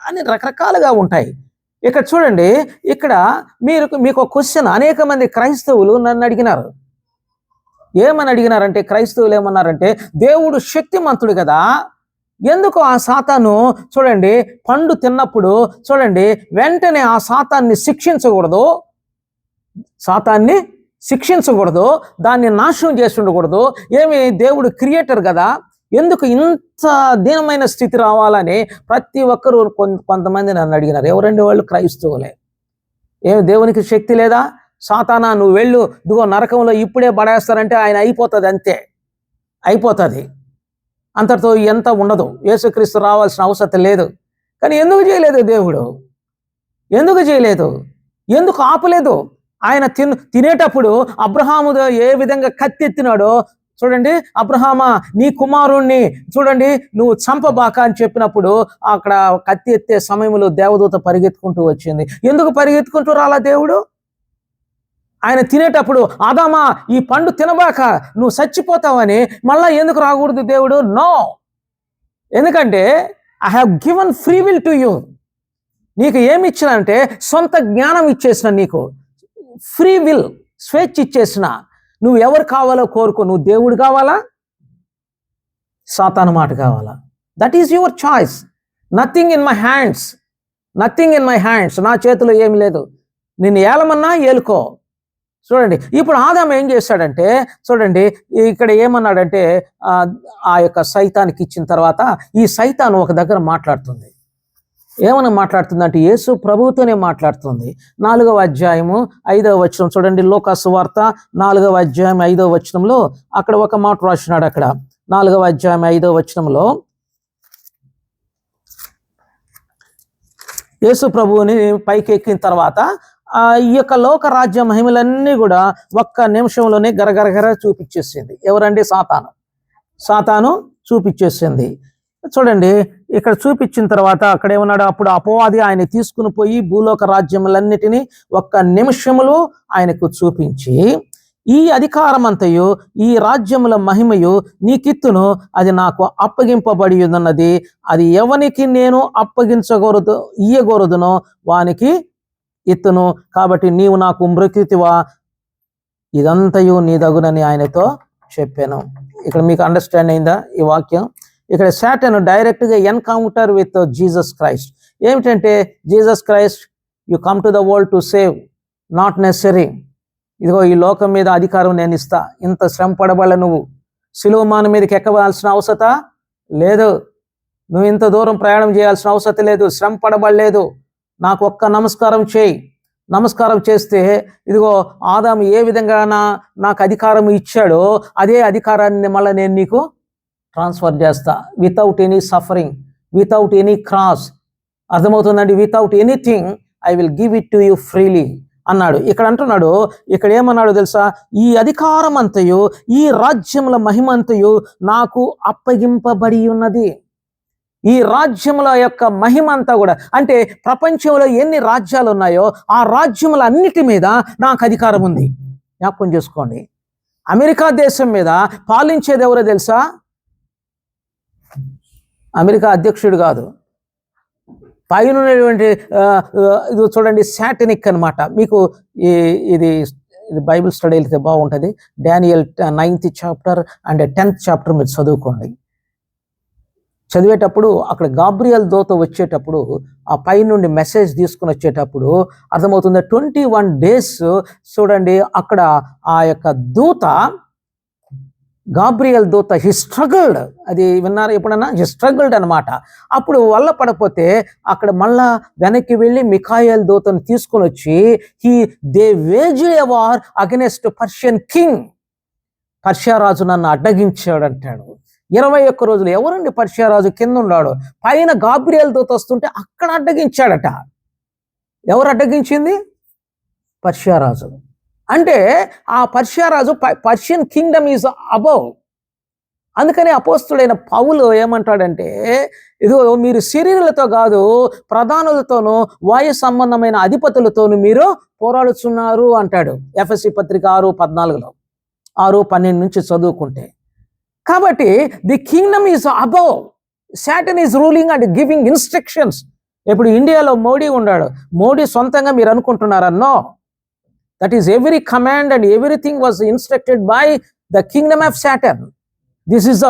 అని రకరకాలుగా ఉంటాయి. ఇక్కడ చూడండి, ఇక్కడ మీకు ఒక క్వశ్చన్ అనేక మంది క్రైస్తవులు నన్ను అడిగినారు. ఏమని అడిగినారంటే, క్రైస్తవులు ఏమన్నారంటే, దేవుడు శక్తిమంతుడు కదా, ఎందుకు ఆ సాతాను చూడండి పండు తిన్నప్పుడు చూడండి వెంటనే ఆ సాతాన్ని శిక్షించకూడదు, దాన్ని నాశనం చేసి ఉండకూడదు. ఏమి దేవుడు క్రియేటర్ కదా, ఎందుకు ఇంత దీనమైన స్థితి రావాలని ప్రతి ఒక్కరూ కొంతమంది నన్ను అడిగినారు. ఎవరండి వాళ్ళు? క్రైస్తవులే. ఏమి దేవునికి శక్తి లేదా? సాతానా నువ్వు వెళ్ళు, ఇదిగో నరకంలో ఇప్పుడే పడేస్తారంటే ఆయన అయిపోతుంది అంతే. అయిపోతుంది, అంతటితో ఎంత ఉండదు, యేసుక్రీస్తు రావాల్సిన అవసరం లేదు. కానీ ఎందుకు చేయలేదు దేవుడు? ఎందుకు చేయలేదు? ఎందుకు ఆపలేదు? ఆయన తినేటప్పుడు అబ్రహాము ఏ విధంగా కత్తెత్తినాడో చూడండి. అబ్రహామా, నీ కుమారుణ్ణి చూడండి నువ్వు చంపబాక అని చెప్పినప్పుడు అక్కడ కత్తి ఎత్తే సమయంలో దేవదూత పరిగెత్తుకుంటూ వచ్చింది. ఎందుకు పరిగెత్తుకుంటూ రాలా దేవుడు? ఆయన తినేటప్పుడు ఆదామా ఈ పండు తినబాక నువ్వు చచ్చిపోతావని మళ్ళా ఎందుకు రాకూడదు దేవుడు? నో. ఎందుకంటే I have given free will to you. నీకు ఏమి ఇచ్చినంటే సొంత జ్ఞానం ఇచ్చేసిన, నీకు ఫ్రీ విల్, స్వేచ్ఛ ఇచ్చేసిన. నువ్వు ఎవరు కావాలో కోరుకో. నువ్వు దేవుడు కావాలా, సాతాను మాట కావాలా? That is your choice. Nothing in my hands, nothing in my hands. నా చేతిలో ఏమి లేదు. నిన్ను ఏలమన్నా ఏలుకో. చూడండి ఇప్పుడు ఆదాము ఏం చేశాడంటే, చూడండి ఇక్కడ ఏమన్నాడంటే ఆ యొక్క సైతానికి ఇచ్చిన తర్వాత ఈ సైతాను ఒక దగ్గర మాట్లాడుతుంది. ఏమని మాట్లాడుతుంది అంటే యేసు ప్రభువుతోనే మాట్లాడుతుంది. 4వ అధ్యాయము 5వ వచనం చూడండి. లూకా సువార్త 4వ అధ్యాయం 5వ వచనంలో అక్కడ ఒక మాట రాసినాడు. అక్కడ 4వ అధ్యాయం 5వ వచనంలో యేసు ప్రభువుని పైకి ఎక్కిన తర్వాత ఈ యొక్క లోక రాజ్య మహిమలన్నీ కూడా ఒక్క నిమిషంలోనే గరగరగర చూపించేసింది. ఎవరండి? సాతాను చూపించేసింది. చూడండి ఇక్కడ చూపించిన తర్వాత అక్కడ ఏమన్నాడు? అప్పుడు అపవాది ఆయన తీసుకుని పోయి భూలోక రాజ్యములన్నిటినీ ఒక్క నిమిషములో ఆయనకు చూపించి, ఈ అధికారం అంతయు ఈ రాజ్యముల మహిమయు నీకిత్తును, అది నాకు అప్పగింపబడి ఉన్నది, అది ఎవనికి నేను ఇయ్యగోరదునో వానికి ఇత్తును, కాబట్టి నీవు నాకు మ్రొక్కితివా, ఇదంతయు నీ దగునని ఆయనతో చెప్పాను. ఇక్కడ మీకు అండర్స్టాండ్ అయిందా ఈ వాక్యం? ఇక్కడ సాతాను డైరెక్ట్గా ఎన్కౌంటర్ విత్ జీసస్ క్రైస్ట్. ఏమిటంటే Jesus Christ, you come to the world to save, not necessary. ఇదిగో ఈ లోకం మీద అధికారం నేను ఇస్తా, ఇంత శ్రమ పడబడ, నువ్వు సిలువమాను మీదకి ఎక్కవలసిన అవసరం లేదు, నువ్వు ఇంత దూరం ప్రయాణం చేయాల్సిన అవసరం లేదు, శ్రమ పడబడలేదు, నాకు ఒక్క నమస్కారం చేయి. నమస్కారం చేస్తే ఇదిగో ఆదాము ఏ విధంగా నాకు అధికారం ఇచ్చాడో అదే అధికారాన్ని మళ్ళీ నేను నీకు ట్రాన్స్ఫర్ చేస్తా, without any suffering, without any cross. అర్థమవుతుందండి? Without anything I will give it to you freely అన్నాడు. ఇక్కడ అంటున్నాడు, ఇక్కడ ఏమన్నాడు తెలుసా? ఈ అధికారం అంతయు ఈ రాజ్యముల మహిమంతయు నాకు అప్పగింపబడి ఉన్నది. ఈ రాజ్యముల యొక్క మహిమ అంతా కూడా, అంటే ప్రపంచంలో ఎన్ని రాజ్యాలు ఉన్నాయో ఆ రాజ్యముల అన్నిటి మీద నాకు అధికారం ఉంది. జ్ఞాపకం చేసుకోండి. అమెరికా దేశం మీద పాలించేది ఎవరో తెలుసా? అమెరికా అధ్యక్షుడు కాదు, పైన ఉన్నటువంటి ఇది చూడండి శాటనిక్ అనమాట. మీకు ఇది బైబిల్ స్టడీ వెళ్తే బాగుంటుంది. Daniel 9th chapter and 10th chapter మీరు చదువుకోండి. చదివేటప్పుడు అక్కడ గాబ్రియల్ దూత వచ్చేటప్పుడు ఆ పై నుండి మెసేజ్ తీసుకుని వచ్చేటప్పుడు అర్థమవుతుంది. 21 days చూడండి అక్కడ ఆ యొక్క దూత, గాబ్రియల్ దూత, హి స్ట్రగల్డ్. అది విన్నారు ఎప్పుడన్నా? హి స్ట్రగల్డ్ అనమాట. అప్పుడు వల్ల పడపోతే అక్కడ మళ్ళా వెనక్కి వెళ్ళి మిఖాయేల్ దూతను తీసుకొని వచ్చి they wage a war against Persian king. Persia రాజు నన్ను అడ్డగించాడు అంటాడు. 21 రోజులు. ఎవరండి పర్షియా రాజు? కింద ఉన్నాడు. పైన గాబ్రియల్ దూత వస్తుంటే అక్కడ అడ్డగించాడట. ఎవరు అడ్డగించింది? పర్షియా రాజు. అంటే ఆ Persia Raju, Persian Kingdom is above. అందుకని అపోస్తుడైన పౌలు ఏమంటాడంటే, ఇదిగో మీరు శరీరులతో కాదు ప్రధానులతోనూ వాయు సంబంధమైన అధిపతులతోనూ మీరు పోరాడుతున్నారు అంటాడు. ఎఫెసీ పత్రిక 6:14 6:12 నుంచి చదువుకుంటే. కాబట్టి the kingdom is above, Satan is ruling and giving instructions. ఇప్పుడు ఇండియాలో మోడీ ఉన్నాడు. మోడీ సొంతంగా మీరు అనుకుంటున్నారా? No, that is every command and everything was instructed by the kingdom of Satan. This is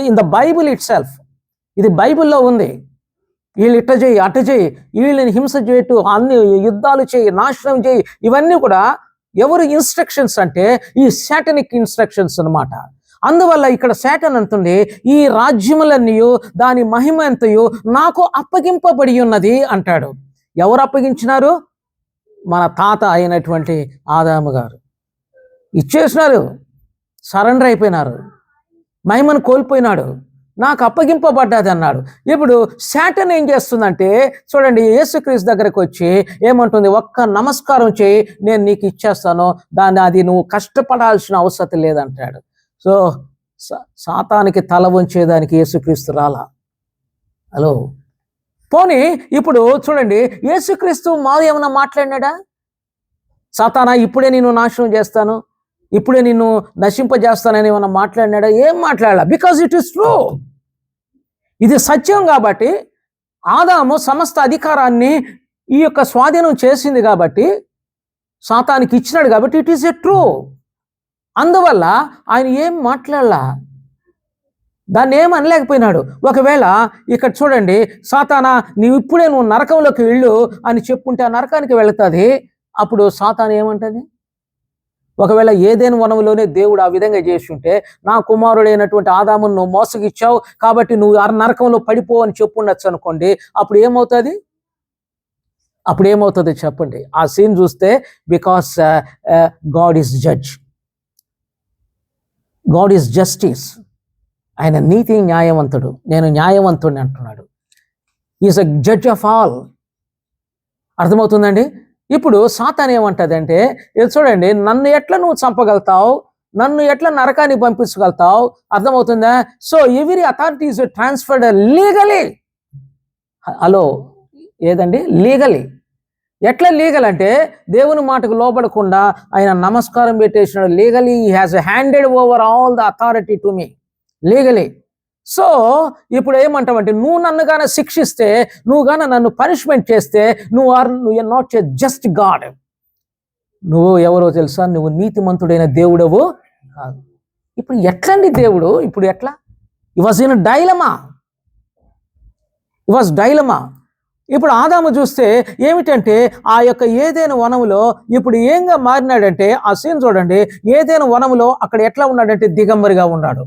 in the Bible itself. ఇది బైబిల్లో ఉంది. వీళ్ళు ఇట్ట చేయి, అట్ట చేయి, వీళ్ళని హింస చేయటు, అన్ని యుద్ధాలు చేయి, నాశనం చేయి, ఇవన్నీ కూడా ఎవరు ఇన్స్ట్రక్షన్స్ అంటే ఈ సాటనిక్ ఇన్స్ట్రక్షన్స్ అన్నమాట. అందువల్ల ఇక్కడ సాటన్ అంటుంది, ఈ రాజ్యములన్నీయు దాని మహిమ అంతయు నాకు అప్పగింపబడి ఉన్నది అంటాడు. ఎవరు అప్పగించినారు? మన తాత అయినటువంటి ఆదాము గారు ఇచ్చేసినారు, సరెండర్ అయిపోయినారు. మహిమను కోల్పోయినాడు, నాకు అప్పగింపబడ్డది అన్నాడు. ఇప్పుడు శాటన్ ఏం చేస్తుందంటే చూడండి, యేసుక్రీస్తు దగ్గరకు వచ్చి ఏమంటుంది, ఒక్క నమస్కారం చేయి నేను నీకు ఇచ్చేస్తాను, అది నువ్వు కష్టపడాల్సిన అవసరం లేదంటాడు. సో సాతానికి తల వంచేదానికి యేసుక్రీస్తు రాలా. హలో, పోనీ ఇప్పుడు చూడండి, యేసుక్రీస్తు ఏమన్నా మాట్లాడినాడా? సాతానా ఇప్పుడే నిన్ను నాశనం చేస్తాను, ఇప్పుడే నిన్ను నశింపజేస్తానని ఏమన్నా మాట్లాడినాడా? ఏం మాట్లాడాల? Because it is true. ఇది సత్యం కాబట్టి ఆదాము సమస్త అధికారాన్ని ఈ యొక్క స్వాధీనం చేసింది కాబట్టి, సాతానికి ఇచ్చినాడు కాబట్టి ఇట్ ఈస్ ఎ ట్రూ. అందువల్ల ఆయన ఏం మాట్లాడాల, దాన్ని ఏం అనలేకపోయినాడు. ఒకవేళ ఇక్కడ చూడండి, సాతానా నువ్వు నరకంలోకి వెళ్ళు అని చెప్పుంటే ఆ నరకానికి వెళుతుంది. అప్పుడు సాతాను ఏమంటది? ఒకవేళ ఏదైనా వనంలోనే దేవుడు ఆ విధంగా చేసి ఉంటే, నా కుమారుడైనటువంటి ఆదామును నువ్వు మోసగిచ్చావు కాబట్టి నువ్వు ఆ నరకంలో పడిపో అని చెప్పుండొచ్చు అనుకోండి. అప్పుడు ఏమవుతుంది చెప్పండి? ఆ సీన్ చూస్తే, because God is judge, God is justice. ఆయన నీతి న్యాయవంతుడు, నేను న్యాయవంతుడిని అంటున్నాడు. Is a judge of all. అర్థమవుతుందండి? ఇప్పుడు సాతాను ఏమంటదంటే, చూడండి, నన్ను ఎట్లా నువ్వు చంపగలుగుతావు, నన్ను ఎట్లా నరకానికి పంపించగలుగుతావు? అర్థమవుతుందా? So every authority is transferred legally. Hello, ఏదండి లీగలీ? ఎట్లా లీగల్ అంటే, దేవుని మాటకు లోబడకుండా ఆయన నమస్కారం పెట్టేసినాడు. Legally he has handed over all the authority to me legally. So ఇప్పుడు ఏమంటావంటే, నువ్వు నన్ను గానే శిక్షిస్తే, నువ్వు గానే నన్ను పనిష్మెంట్ చేస్తే, నువ్వు are not a just God. నువ్వు ఎవరో తెలుసా? నువ్వు నీతిమంతుడైన దేవుడవు కాదు. ఇప్పుడు ఎట్లండి దేవుడు? ఇప్పుడు ఎట్లా? It was in dilemma. ఇప్పుడు ఆదాము చూస్తే ఏమిటంటే, ఆ యొక్క ఏదైనా వనములో ఇప్పుడు ఏంగా మారినాడంటే, ఆ సీన్ చూడండి, ఏదైనా వనములో అక్కడ ఎట్లా ఉన్నాడంటే దిగంబరిగా ఉన్నాడు.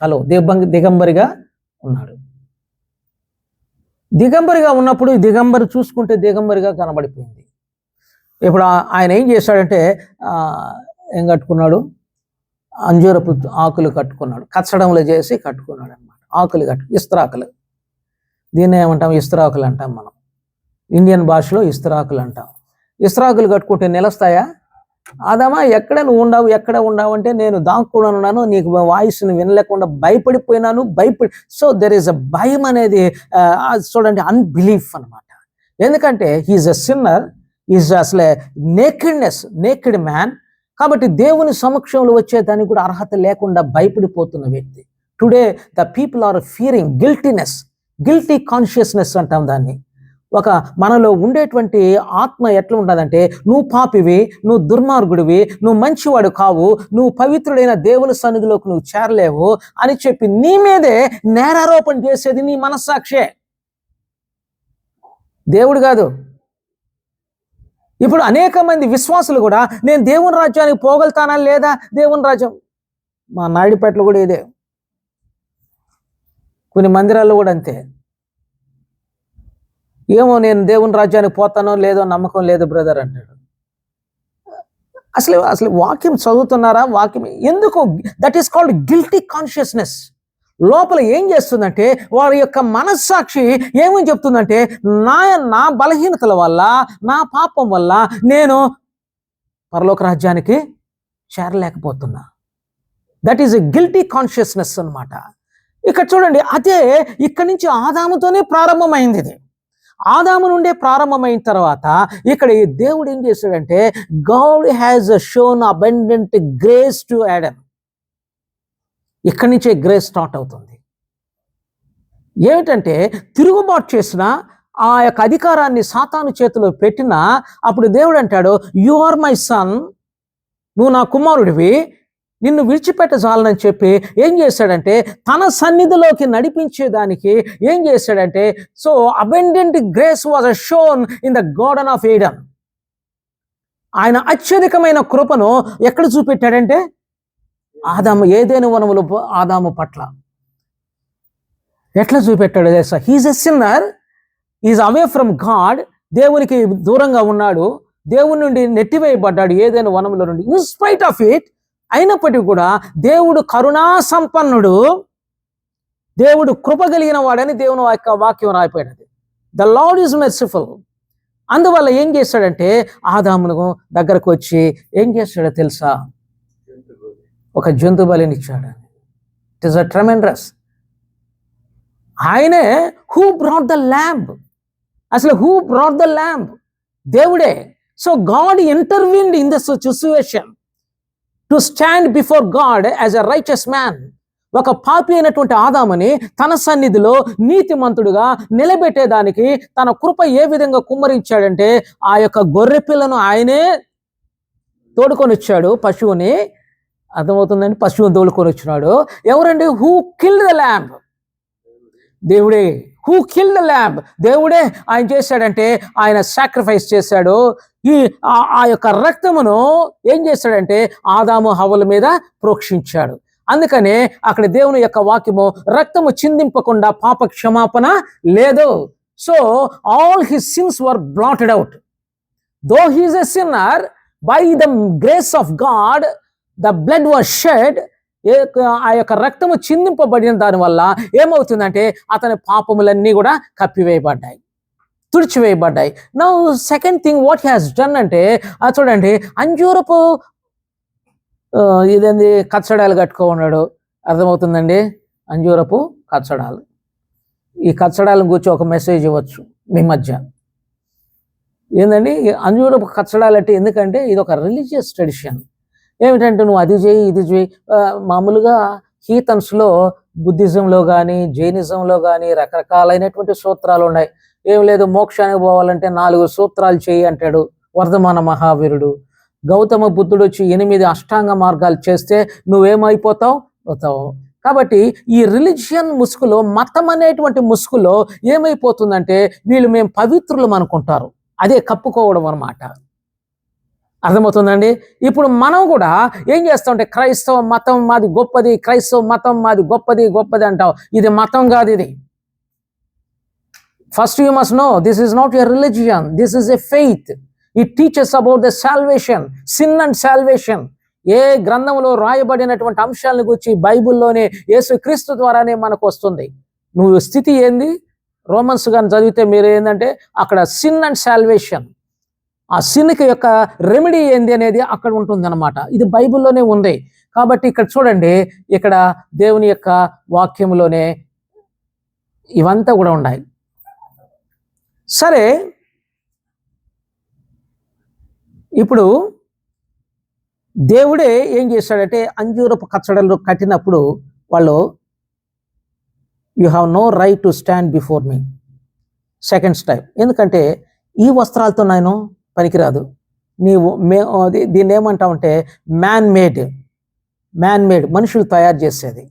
హలో, దిగంబరిగా ఉన్నాడు. దిగంబరిగా ఉన్నప్పుడు దిగంబరి చూసుకుంటే దిగంబరిగా కనబడిపోయింది. ఇప్పుడు ఆయన ఏం చేశాడంటే, ఏం కట్టుకున్నాడు? అంజూరపు ఆకులు కట్టుకున్నాడు, కచ్చడంలో చేసి కట్టుకున్నాడు అనమాట. ఆకులు ఇస్తరాకులు. దీన్ని ఏమంటాం? ఇస్తరాకులు అంటాం మనం. ఇండియన్ భాషలో ఇస్తరాకులు అంటాం. ఇస్తరాకులు కట్టుకుంటే నిలుస్తాయా? ఆదామా ఎక్కడ నువ్వు ఉండవు అంటే, నేను దాక్కుని ఉన్నాను, నీకు వాయిస్ని వినలేకుండా భయపడిపోయినాను. సో దెర్ ఈస్ అ భయం అనేది చూడండి, అన్బిలీఫ్ అనమాట. ఎందుకంటే హీఈస్ అ సిన్నర్, ఈజ్ అసలే నేకెడ్ మ్యాన్. కాబట్టి దేవుని సమక్షంలో వచ్చేదానికి కూడా అర్హత లేకుండా భయపడిపోతున్న వ్యక్తి. Today the people are fearing guilty consciousness అంటాం దాన్ని. ఒక మనలో ఉండేటువంటి ఆత్మ ఎట్లా ఉండదంటే, నువ్వు పాపివి, నువ్వు దుర్మార్గుడివి, నువ్వు మంచివాడు కావు, నువ్వు పవిత్రుడైన దేవుని సన్నిధిలోకి నువ్వు చేరలేవు అని చెప్పి నీ మీదే నేరారోపణ చేసేది నీ మనస్సాక్షే, దేవుడు కాదు. ఇప్పుడు అనేక మంది విశ్వాసులు కూడా, నేను దేవుని రాజ్యానికి పోగలుగుతానా లేదా? దేవుని రాజ్యం మా నాయుడుపేటలో కూడా ఇదే, కొన్ని మందిరాల్లో కూడా అంతే. ఏమో నేను దేవుని రాజ్యానికి పోతానో లేదో నమ్మకం లేదు బ్రదర్ అంటాడు. అసలు వాక్యం చదువుతున్నారా? వాక్యం ఎందుకు? That is called guilty consciousness. లోపల ఏం చేస్తుందంటే, వారి యొక్క మనస్సాక్షి ఏమని చెప్తుందంటే, నా బలహీనతల వల్ల, నా పాపం వల్ల నేను పరలోక రాజ్యానికి చేరలేకపోతున్నా. That is a guilty consciousness అన్నమాట. ఇక్కడ చూడండి, అదే ఇక్కడి నుంచి ఆదాముతోనే ప్రారంభమైంది. ఇది ఆదాము నుండే ప్రారంభమైన తర్వాత ఇక్కడ ఈ దేవుడు ఏం చేశాడంటే, God has shown abundant grace to Adam. ఇక్కడి నుంచే గ్రేస్ స్టార్ట్ అవుతుంది. ఏమిటంటే, తిరుగుబాటు చేసిన ఆ యొక్క అధికారాన్ని సాతాను చేతిలో పెట్టినా అప్పుడు దేవుడు అంటాడు, యు ఆర్ మై సన్, నువ్వు నా కుమారుడివి, నిన్ను విడిచిపెట్టజాలని చెప్పి ఏం చేశాడంటే, తన సన్నిధిలోకి నడిపించేదానికి ఏం చేశాడంటే, so abundant grace was shown in the garden of Aiden. ఆయన అత్యధికమైన కృపను ఎక్కడ చూపెట్టాడంటే, ఏదైనా వనములో ఆదాము పట్ల ఎట్లా చూపెట్టాడు తెలుసా? He's a sinner, is away from God, దేవునికి దూరంగా ఉన్నాడు, దేవుని నుండి నెట్టివేయబడ్డాడు ఏదైనా వనంలో నుండి. ఇన్ స్పైట్ ఆఫ్ ఇట్ అయినప్పటికీ కూడా దేవుడు కరుణా సంపన్నుడు, దేవుడు కృప కలిగిన వాడని దేవుని యొక్క వాక్యం రాయిపోయినది. The Lord is merciful. అందువల్ల ఏం చేశాడంటే ఆదామును దగ్గరకు వచ్చి ఏం చేశాడో తెలుసా? ఒక జంతు బలినిచ్చాడు. It is a tremendous. ఆయనే హూ బ్రాట్ ద ల్యాంబ్. అసలు హూ బ్రాట్ ద ల్యాంబ్? దేవుడే. So God intervened in the situation to stand before God as a righteous man. ఒక పాపి అయినటువంటి ఆదాముని తన సన్నిధిలో నీతిమంతుడుగా నిలబెట్టేదానికి తన కృప ఏ విధంగా కుమ్మరించాడంటే ఆ యొక్క గొర్రె పిల్లను ఆయనే తోడుకొని వచ్చాడు. పశువుని, అర్థమవుతుందండి, పశువుని తోడుకొని వచ్చినాడు. ఎవరండి? Who killed the lamb? దేవుడే. Who killed the lamb? దేవుడే. ఆయన చేశాడంటే ఆయన సాక్రిఫైస్ చేశాడు. ఆ యొక్క రక్తమును ఏం చేశాడంటే ఆదాము హవ్వల మీద ప్రోక్షించాడు. అందుకనే అక్కడ దేవుని యొక్క వాక్యము రక్తము చిందింపకుండా పాప క్షమాపణ లేదు. So all his sins were blotted out. Though he is a sinner, by the grace of God the blood was shed. ఆ యొక్క రక్తము చిందింపబడిన దానివల్ల ఏమవుతుందంటే అతని పాపములన్నీ కూడా కప్పివేయబడ్డాయి, తుడిచివేయబడ్డాయి. Now second thing what has done అంటే చూడండి, అంజూరపు ఇదేంది కచ్చడాలు కట్టుకున్నాడు. అర్థమవుతుందండి? అంజూరపు కచ్చడాలు. ఈ కచ్చడాలను కూర్చో ఒక మెసేజ్ ఇవ్వచ్చు మీ మధ్య. ఏందండి అంజూరపు కచ్చడాలు అంటే? ఎందుకంటే ఇది ఒక రిలీజియస్ ట్రెడిషన్. ఏమిటంటే నువ్వు అది చేయి, ఇది చేయి. మామూలుగా హీథన్స్లో, బుద్ధిజంలో కానీ జైనిజంలో కానీ రకరకాలైనటువంటి సూత్రాలు ఉన్నాయి. ఏం లేదు, మోక్షానికి పోవాలంటే 4 సూత్రాలు చేయి అంటాడు వర్ధమాన మహావీరుడు. గౌతమ బుద్ధుడు వచ్చి 8 అష్టాంగ మార్గాలు చేస్తే నువ్వేమైపోతావు? పోతావు. కాబట్టి ఈ రిలీజియన్ ముసుగులో, మతం అనేటువంటి ముసుగులో ఏమైపోతుందంటే వీళ్ళు మేము పవిత్రులం అనుకుంటారు. అదే కప్పుకోవడం అన్నమాట. అర్థమవుతుందండి? ఇప్పుడు మనం కూడా ఏం చేస్తామంటే క్రైస్తవ మతం మాది గొప్పది, క్రైస్తవ మతం మాది గొప్పది గొప్పది అంటావు. ఇది మతం కాదు. ఇది first you must know this is not a religion, this is a faith. It teaches about the salvation, sin and salvation. ఏ గ్రంథంలో రాయబడినటువంటి అంశాలను గురించి బైబిల్లోనే యేసుక్రీస్తు ద్వారానే మనకు వస్తుంది. నువ్వు స్థితి ఏంది? రోమన్స్ కానీ చదివితే మీరు ఏంటంటే అక్కడ సిన్ అండ్ సాల్వేషన్, ఆ సిన్కి యొక్క రెమెడీ ఏంది అనేది అక్కడ ఉంటుంది అన్నమాట. ఇది బైబిల్లోనే ఉంది. కాబట్టి ఇక్కడ చూడండి, ఇక్కడ దేవుని యొక్క వాక్యంలోనే ఇవంతా కూడా ఉన్నాయి. సరే, ఇప్పుడు దేవుడే ఏం చేశాడంటే అంజూరపు కచ్చడలు కట్టినప్పుడు వాళ్ళు you have no right to stand before me. Second step. ఎందుకంటే ఈ వస్త్రాలతో నేను పనికిరాదు. దీన్ని ఏమంటామంటే మ్యాన్ మేడ్, మనుషులు తయారు చేసేది.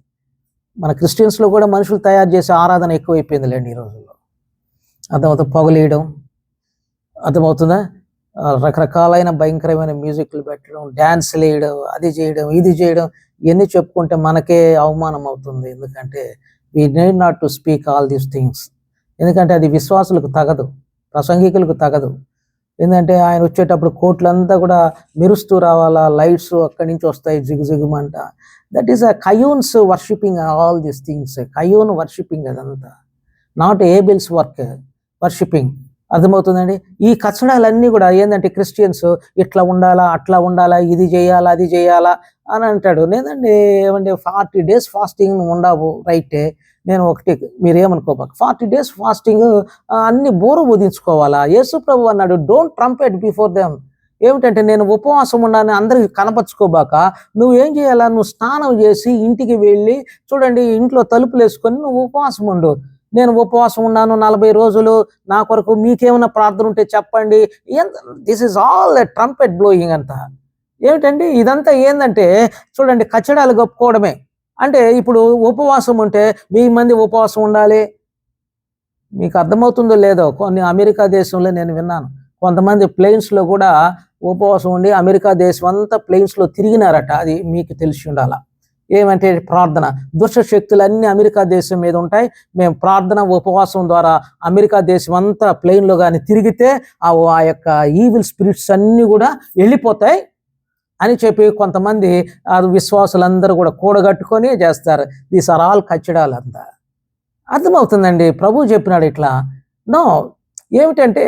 మన క్రిస్టియన్స్లో కూడా మనుషులు తయారు చేసే ఆరాధన ఎక్కువైపోయిందిలేండి ఈ రోజుల్లో. అర్థమవుతుంది? పొగలేయడం, అర్థమవుతుందా? రకరకాలైన భయంకరమైన మ్యూజిక్లు పెట్టడం, డ్యాన్స్లు వేయడం, అది చేయడం, ఇది చేయడం. ఇవన్నీ చెప్పుకుంటే మనకే అవమానం అవుతుంది. ఎందుకంటే we need not to speak all these things. ఎందుకంటే అది విశ్వాసులకు తగదు, ప్రసంగికులకు తగదు. ఏంటంటే ఆయన వచ్చేటప్పుడు కోట్లంతా కూడా మెరుస్తూ రావాలా, లైట్స్ అక్కడి నుంచి వస్తాయి జిగుజిగుమంట. That is a Cain's worshipping all these things. Cain worshipping అదంతా, నాట్ ఏబిల్స్ వర్షిపింగ్. అర్థమవుతుందండి? ఈ కచ్చడాలన్నీ కూడా ఏంటంటే క్రిస్టియన్స్ ఇట్లా ఉండాలా, అట్లా ఉండాలా, ఇది చేయాలా, అది చేయాలా అని అంటాడు. నేనండి ఏమంటే 40 days ఫాస్టింగ్ ఉండవు, రైటే. నేను ఒకటి మీరేమనుకోబాక, 40 days ఫాస్టింగ్ అన్ని బోరు బోధించుకోవాలా? యేసు ప్రభు అన్నాడు, డోంట్ ట్రంపెట్ బిఫోర్ దెమ్. ఏమిటంటే నేను ఉపవాసం ఉన్నాను అందరికి కనపరుచుకోబాక, నువ్వేం చేయాలా? నువ్వు స్నానం చేసి ఇంటికి వెళ్ళి చూడండి, ఇంట్లో తలుపులు వేసుకొని నువ్వు ఉపవాసం ఉండు. నేను ఉపవాసం ఉన్నాను 40 రోజులు, నా కొరకు మీకేమైనా ప్రార్థన ఉంటే చెప్పండి. This is all a trumpet blowing అంతా. ఏమిటండి ఇదంతా? ఏంటంటే చూడండి, కచ్చడాలు కప్పుకోవడమే. అంటే ఇప్పుడు ఉపవాసం ఉంటే 1000 మంది ఉపవాసం ఉండాలి. మీకు అర్థమవుతుందో లేదో, కొన్ని అమెరికా దేశంలో నేను విన్నాను, కొంతమంది ప్లేన్స్లో కూడా ఉపవాసం ఉండి అమెరికా దేశం అంతా ప్లేన్స్లో తిరిగినారట. అది మీకు తెలిసి ఉండాల. ఏమంటే ప్రార్థన, దుష్ట శక్తులన్నీ అమెరికా దేశం మీద ఉంటాయి. మేము ప్రార్థన ఉపవాసం ద్వారా అమెరికా దేశం అంతా ప్లేన్లో కానీ తిరిగితే ఆ యొక్క ఈవిల్ స్పిరిట్స్ అన్నీ కూడా వెళ్ళిపోతాయి. అని చెప్పి కొంతమంది విశ్వాసులందరూ కూడా కూడగట్టుకొని చేస్తారు. దీస్ ఆర్ ఆల్ కచ్చడాలంతా. అర్థమవుతుందండి. ప్రభువు చెప్పినాడు ఇట్లా. నో, ఏమిటంటే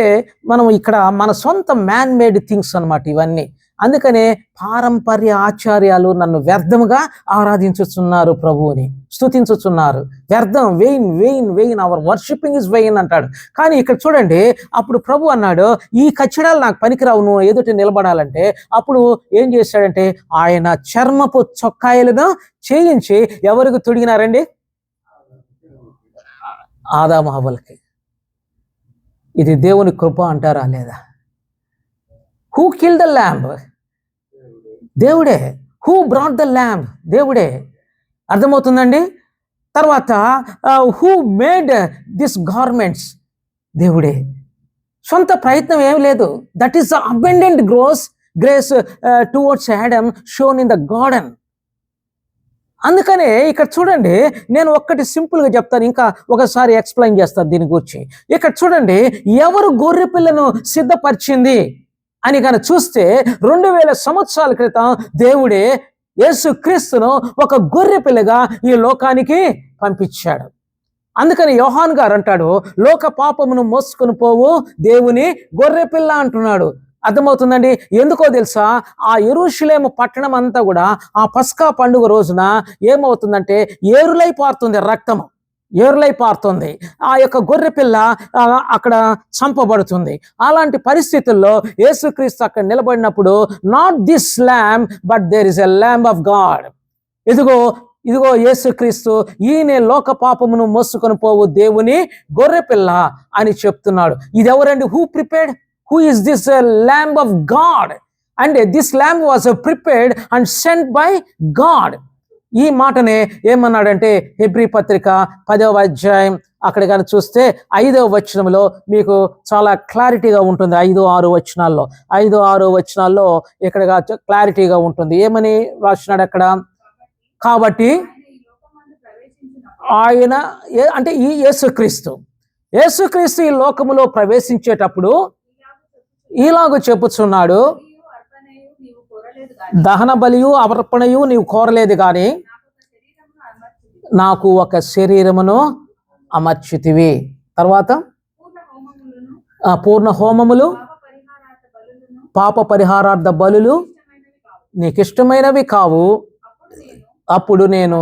మనం ఇక్కడ మన సొంత మ్యాన్ మేడ్ థింగ్స్ అన్నమాట ఇవన్నీ. అందుకనే పారంపర్య ఆచార్యాలు నన్ను వ్యర్థముగా ఆరాధించుతున్నారు, ప్రభువుని స్తుతించుతున్నారు. వ్యర్థం, vain vain vain, our worshipping is vain అంటాడు. కానీ ఇక్కడ చూడండి, అప్పుడు ప్రభు అన్నాడు, ఈ కచ్చడాలు నాకు పనికిరావు, నువ్వు ఎదుటి నిలబడాలంటే. అప్పుడు ఏం చేశాడంటే ఆయన చర్మపు చొక్కాయలను చేయించి ఎవరికి తొడిగినారండి? ఆదాము హవ్వలకి. ఇది దేవుని కృప అంటారా లేదా? Who kill the lamb? దేవుడే. Who brought the lamb? దేవుడే. అర్థమవుతుందండి. తర్వాత హూ మేడ్ దిస్ గార్మెంట్స్? దేవుడే. సొంత ప్రయత్నం ఏమి లేదు. That is the abundant grace towards Adam shown in the garden. అందుకనే ఇక్కడ చూడండి, నేను ఒక్కటి సింపుల్గా చెప్తాను, ఇంకా ఒకసారి ఎక్స్ప్లెయిన్ చేస్తాను దీని గురించి. ఇక్కడ చూడండి, ఎవరు గొర్రె పిల్లను సిద్ధపరిచింది అని కానీ చూస్తే 2000 సంవత్సరాల క్రితం దేవుడే యేసుక్రీస్తును ఒక గొర్రె పిల్లగా ఈ లోకానికి పంపించాడు. అందుకని యోహాన్ గారు అంటాడు, లోక పాపమును మోసుకొని పోవు దేవుని గొర్రె పిల్ల అంటున్నాడు. అర్థమవుతుందండి. ఎందుకో తెలుసా? ఆ యెరూషలేము పట్టణం అంతా కూడా ఆ పస్కా పండుగ రోజున ఏమవుతుందంటే ఏరులై పారుతుంది, రక్తము ఏరులై పారుతుంది. ఆ యొక్క గొర్రె పిల్ల అక్కడ చంపబడుతుంది. అలాంటి పరిస్థితుల్లో యేసుక్రీస్తు అక్కడ నిలబడినప్పుడు, not this lamb but there is a lamb of God. ఇదిగో యేసుక్రీస్తు, ఈయనే లోక పాపమును మోసుకొని పోవు దేవుని గొర్రె పిల్ల అని చెప్తున్నాడు. ఇది ఎవరండి? Who prepared? Who is this lamb of God? And this lamb was prepared and sent by God. ఈ మాటనే ఏమన్నాడంటే హెబ్రీ పత్రిక 10వ అధ్యాయం అక్కడ కానీ చూస్తే 5వ వచనంలో మీకు చాలా క్లారిటీగా ఉంటుంది. 5-6 వచనాల్లో 5-6 వచనాల్లో ఇక్కడ క్లారిటీగా ఉంటుంది. ఏమని రాసినాడు అక్కడ? కాబట్టి ఆయన అంటే ఈ యేసుక్రీస్తు ఈ లోకములో ప్రవేశించేటప్పుడు ఇలాగ చెప్పుచున్నాడు, దహన బలియు అర్పణయు నీవు కోరలేదు కానీ నాకు ఒక శరీరమును అమర్చితివి. తర్వాత పూర్ణ హోమములు, పాప పరిహారార్థ బలులు నీకు ఇష్టమైనవి కావు. అప్పుడు నేను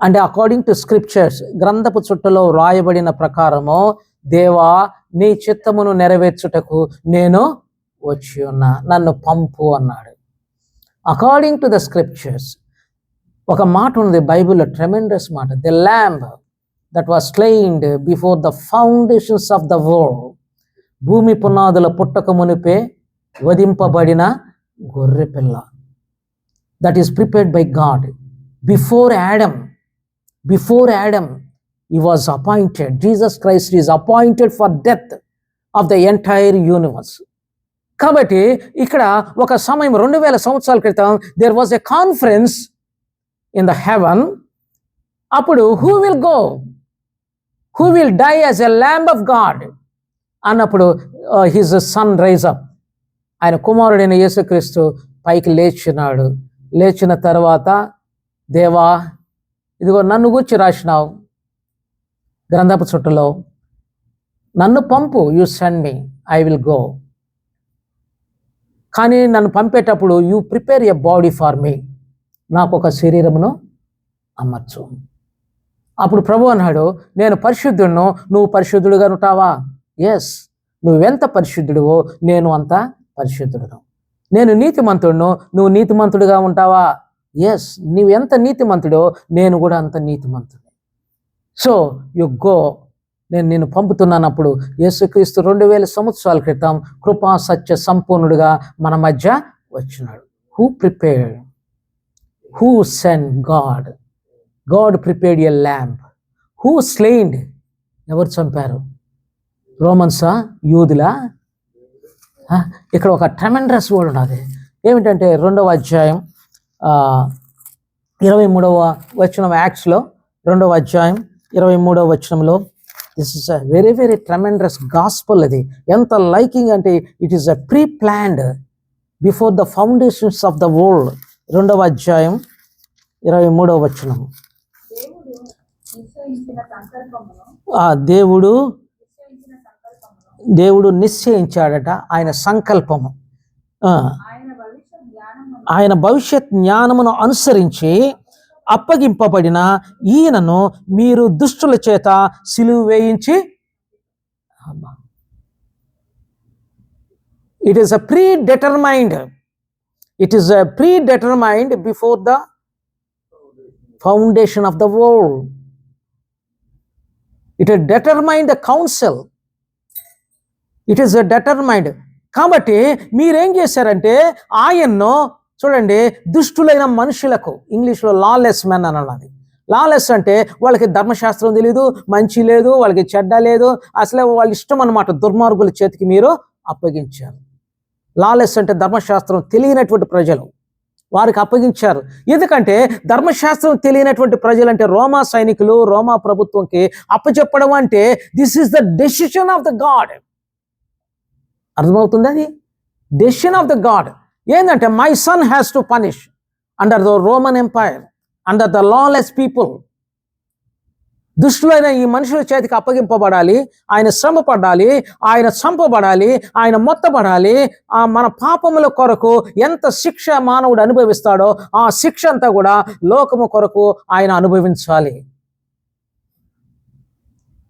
అంటే అకార్డింగ్ టు స్క్రిప్చర్స్, గ్రంథపు చుట్టలో రాయబడిన ప్రకారము, దేవా నీ చిత్తమును నెరవేర్చుటకు నేను వచ్చి ఉన్నా, నన్ను పంపు అన్నాడు. According to the scriptures. ఒక మాట ఉంది బైబిల్లో, ట్రెమెండస్ మాట. The lamb that was slained before the foundations of the world. భూమి పునాదుల పుట్టక మునిపే వధింపబడిన గొర్రె పిల్ల. That is prepared by God before Adam. He was appointed. Jesus Christ is appointed for death of the entire universe. కాబట్టి ఇక్కడ ఒక సమయం 2000 సంవత్సరాల క్రితం there was a conference in the heaven. అప్పుడు who will go? Who will die as a lamb of God? అన్నప్పుడు his son rise up. ఆయన కుమారుడైన యేసుక్రీస్తు పైకి లేచినాడు. లేచిన తర్వాత, దేవా ఇదిగో నన్ను గూర్చి రాసినావు గ్రంథపు చుట్టలో, నన్ను పంపు, you send me, I will go. కానీ నన్ను పంపేటప్పుడు you prepare a body for me, నాకు ఒక శరీరమును అమర్చు. అప్పుడు ప్రభు అన్నాడు, నేను పరిశుద్ధుడును, నువ్వు పరిశుద్ధుడుగా ఉంటావా? ఎస్, నువ్వెంత పరిశుద్ధుడువో నేను అంత పరిశుద్ధుడును. నేను నీతిమంతుడును, నువ్వు నీతిమంతుడుగా ఉంటావా? ఎస్, నువ్వెంత నీతిమంతుడో నేను కూడా అంత నీతిమంతుడు. సో యు గో, నేను నిన్ను పంపుతున్నానప్పుడు యేసుక్రీస్తు 2000 సంవత్సరాల క్రితం కృపా సత్య సంపూర్ణుడిగా మన మధ్య వచ్చినాడు. Who prepared? Who send? God prepared a lamb. Who slained? ఎవరు చంపారు? రోమన్సా? యూదులా? ఇక్కడ ఒక ట్రెమెండస్ వర్డ్ ఉన్నది. ఏమిటంటే 2వ అధ్యాయం 23వ వచనం, యాక్ట్స్లో 2వ అధ్యాయం 23వ వచనంలో this is a very very tremendous gospel. అది ఎంత లైకింగ్ అంటే it is a pre planned before the foundations of the world. 2వ అధ్యాయం 23వ వచనం. దేవుడు నిశ్చయించాడట ఆయన సంకల్పము. ఆయన భవిష్యత్ జ్ఞానమును అనుసరించి అప్పగింపబడిన ఈయనను మీరు దుష్టుల చేత సిలువ వేయించి, it is a pre determined, it is a pre determined before the foundation of the world. It is determined the council, it is determined. కాబట్టి మీరేం చేశారంటే ఆయన్ను చూడండి, దుష్టులైన మనుషులకు, ఇంగ్లీష్లో లాలెస్ మెన్ అని అన్నది. లాలెస్ అంటే వాళ్ళకి ధర్మశాస్త్రం తెలీదు, మంచి లేదు, వాళ్ళకి చెడ్డ లేదు, అసలే వాళ్ళ ఇష్టం అన్నమాట, దుర్మార్గుల చేతికి మీరు అప్పగించారు. లాలెస్ అంటే ధర్మశాస్త్రం తెలియనటువంటి ప్రజలు, వారికి అప్పగించారు. ఎందుకంటే ధర్మశాస్త్రం తెలియనటువంటి ప్రజలు అంటే రోమా సైనికులు, రోమా ప్రభుత్వంకి అప్పచెప్పడం అంటే this is the decision of the God. అర్థమవుతుంది? అది డెసిషన్ ఆఫ్ ద గాడ్. ఏంటంటే my son has to punish under the Roman empire, under the lawless people. దుష్టులైన ఈ మనుషుల చేతికి అప్పగింపబడాలి, ఆయన శ్రమ పడాలి, ఆయన చంపబడాలి, ఆయన మొత్తబడాలి. మన పాపముల కొరకు ఎంత శిక్ష మానవుడు అనుభవిస్తాడో ఆ శిక్ష అంతా కూడా లోకము కొరకు ఆయన అనుభవించాలి.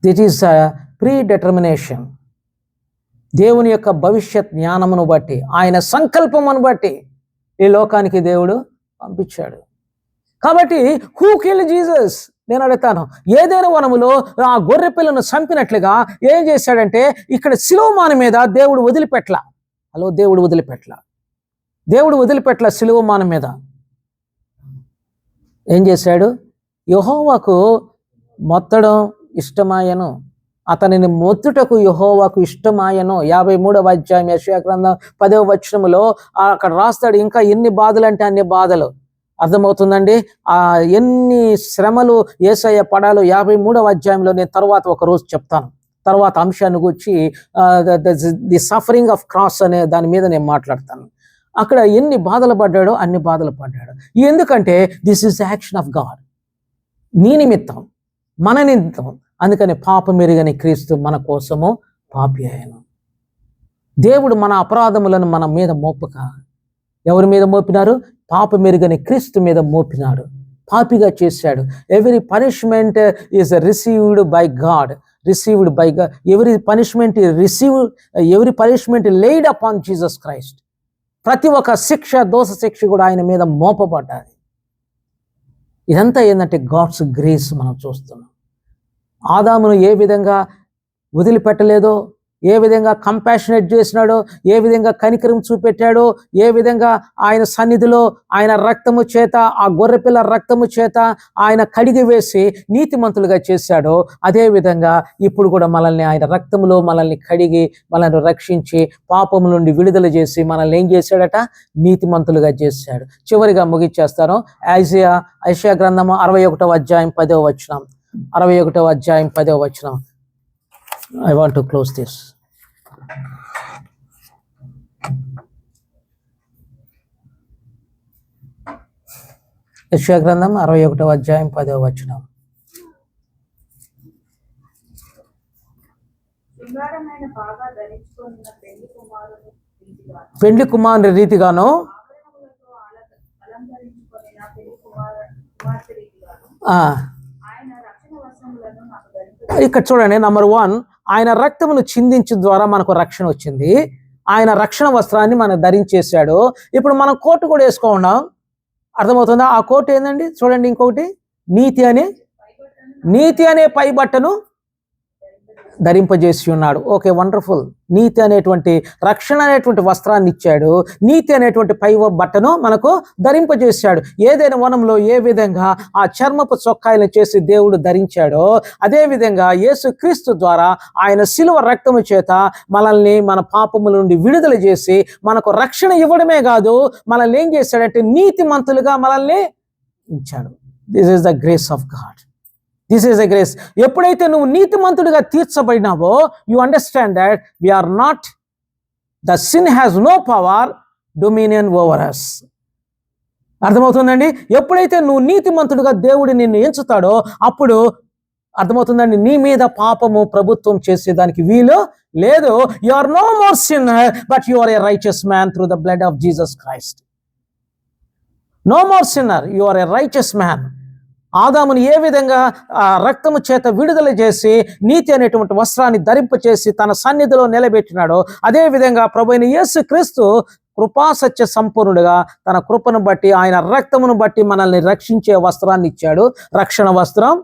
దిట్ ఈస్ ప్రీ డిటర్మినేషన్. దేవుని యొక్క భవిష్యత్ జ్ఞానమును బట్టి, ఆయన సంకల్పమును బట్టి ఈ లోకానికి దేవుడు పంపించాడు. కాబట్టి హూ కిల్ జీసస్? నేను అడుగుతాను, ఏదైనా వనములో ఆ గొర్రె పిల్లను చంపినట్లుగా ఏం చేశాడంటే ఇక్కడ సిలువమాను మీద దేవుడు వదిలిపెట్ల. దేవుడు వదిలిపెట్ల సిలువమాను మీద. ఏం చేశాడు? యెహోవాకు మొత్తడం ఇష్టమాయను, అతనిని మొత్తుటకు యెహోవాకు ఇష్టమాయను. 53వ అధ్యాయం యెషయా గ్రంథం 10వ వచనములో అక్కడ రాస్తాడు. ఇంకా ఎన్ని బాధలు అంటే అన్ని బాధలు. అర్థమవుతుందండి? ఎన్ని శ్రమలు యేసయ్య పడాలో 53వ అధ్యాయంలో నేను తర్వాత ఒక రోజు చెప్తాను. తర్వాత అంశాన్ని గురించి ది సఫరింగ్ ఆఫ్ క్రాస్ అనే దాని మీద నేను మాట్లాడతాను. అక్కడ ఎన్ని బాధలు పడ్డాడో అన్ని బాధలు పడ్డాడు. ఎందుకంటే this is action of God. నీ నిమిత్తం, మన నిమిత్తం. అందుకని పాపమెరుగని క్రీస్తు మన కోసము పాపి అయ్యను. దేవుడు మన అపరాధములను మన మీద మోపక ఎవరి మీద మోపినారు? పాపమెరుగని క్రీస్తు మీద మోపినాడు, పాపిగా చేశాడు. Every punishment is received by God, every punishment laid upon Jesus Christ. ప్రతి ఒక్క శిక్ష, దోష శిక్ష కూడా ఆయన మీద మోపబడ్డాది. ఇదంతా ఏంటంటే గాడ్స్ గ్రేస్ మనం చూస్తున్నాం. ఆదామును ఏ విధంగా వదిలిపెట్టలేదో, ఏ విధంగా కంపాషనేట్ చేసినాడో, ఏ విధంగా కనికరం చూపెట్టాడో, ఏ విధంగా ఆయన సన్నిధిలో ఆయన రక్తము చేత, ఆ గొర్రెపిల్ల రక్తము చేత ఆయన కడిగి వేసి నీతిమంతులుగా చేశాడో, అదే విధంగా ఇప్పుడు కూడా మనల్ని ఆయన రక్తములో మనల్ని కడిగి మనల్ని రక్షించి పాపము నుండి విడుదల చేసి మనల్ని ఏం చేశాడట? నీతిమంతులుగా చేశాడు. చివరిగా ముగిచ్చేస్తాను. యెషయా గ్రంథము 61వ అధ్యాయం 10వ వచనం. 61వ అధ్యాయం 10వ వచనం. I want to close this. యెషయా గ్రంథం 61వ అధ్యాయం 10వ వచనం. పెండ్లి కుమారుని రీతిగాను ఇక్కడ చూడండి, నంబర్ 1, ఆయన రక్తమును చిందించు ద్వారా మనకు రక్షణ వచ్చింది. ఆయన రక్షణ వస్త్రాన్ని మనం ధరించేశాడు. ఇప్పుడు మనం కోటు కూడా వేసుకోండాం. అర్థమవుతుందా? ఆ కోటు ఏందండి? చూడండి, ఇంకొకటి నీతి అనే పై బట్టను ధరింపజేసి ఉన్నాడు. Okay, wonderful. నీతి అనేటువంటి రక్షణ అనేటువంటి వస్త్రాన్ని ఇచ్చాడు. నీతి అనేటువంటి పై బట్టను మనకు ధరింపజేశాడు. ఏదైనా వనంలో ఏ విధంగా ఆ చర్మపు చొక్కాయలు చేసి దేవుడు ధరించాడో, అదే విధంగా యేసు క్రీస్తు ద్వారా ఆయన శిలువ రక్తము చేత మనల్ని మన పాపముల నుండి విడుదల చేసి మనకు రక్షణ ఇవ్వడమే కాదు, మనల్ని ఏం చేశాడంటే నీతిమంతులుగా మనల్ని ఇచ్చాడు. This is the grace of God. This is a grace. ఎప్పుడైతే నువ్వు నీతిమంతుడిగా తీర్చబడినావో, you understand that we are not, the sin has no power dominion over us. అర్థమవుతుందండి? ఎప్పుడైతే నువ్వు నీతిమంతుడిగా దేవుడు నిన్ను ఎంచుతాడో అప్పుడు అర్థమవుతుందండి, నీ మీద పాపము ప్రభుత్వం చేసేదానికి వీలు లేదు. You are no more sinner but you are a righteous man through the blood of Jesus Christ. No more sinner, you are a righteous man. ఆదాముని ఏ విధంగా రక్తము చేత విడుదల చేసి నీతి అనేటువంటి వస్త్రాన్ని ధరింపచేసి తన సన్నిధిలో నిలబెట్టినాడో, అదే విధంగా ప్రభువైన యేసు క్రీస్తు కృపాసత్య సంపూర్ణుడుగా తన కృపను బట్టి, ఆయన రక్తమును బట్టి మనల్ని రక్షించే వస్త్రాన్ని ఇచ్చాడు, రక్షణ వస్త్రం.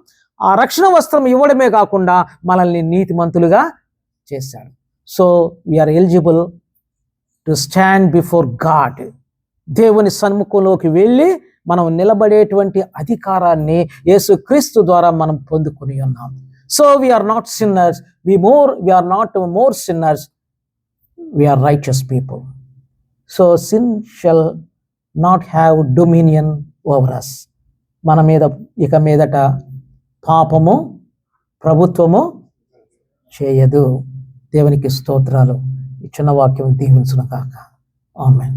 ఆ రక్షణ వస్త్రం ఇవ్వడమే కాకుండా మనల్ని నీతిమంతులుగా చేశాడు. So we are eligible to stand before God. దేవుని సన్ముఖంలోకి వెళ్ళి మనం నిలబడేటువంటి అధికారాన్ని యేసుక్రీస్తు ద్వారా మనం పొందుకుని ఉన్నాం. So we are not sinners, we are not more sinners, we are righteous people. So sin shall not have dominion over us. మన మీద ఇక మీదట పాపము ప్రభుత్వము చేయదు. దేవునికి స్తోత్రాలు. ఈ చిన్న వాక్యం దీవించును కాక. ఆమేన్.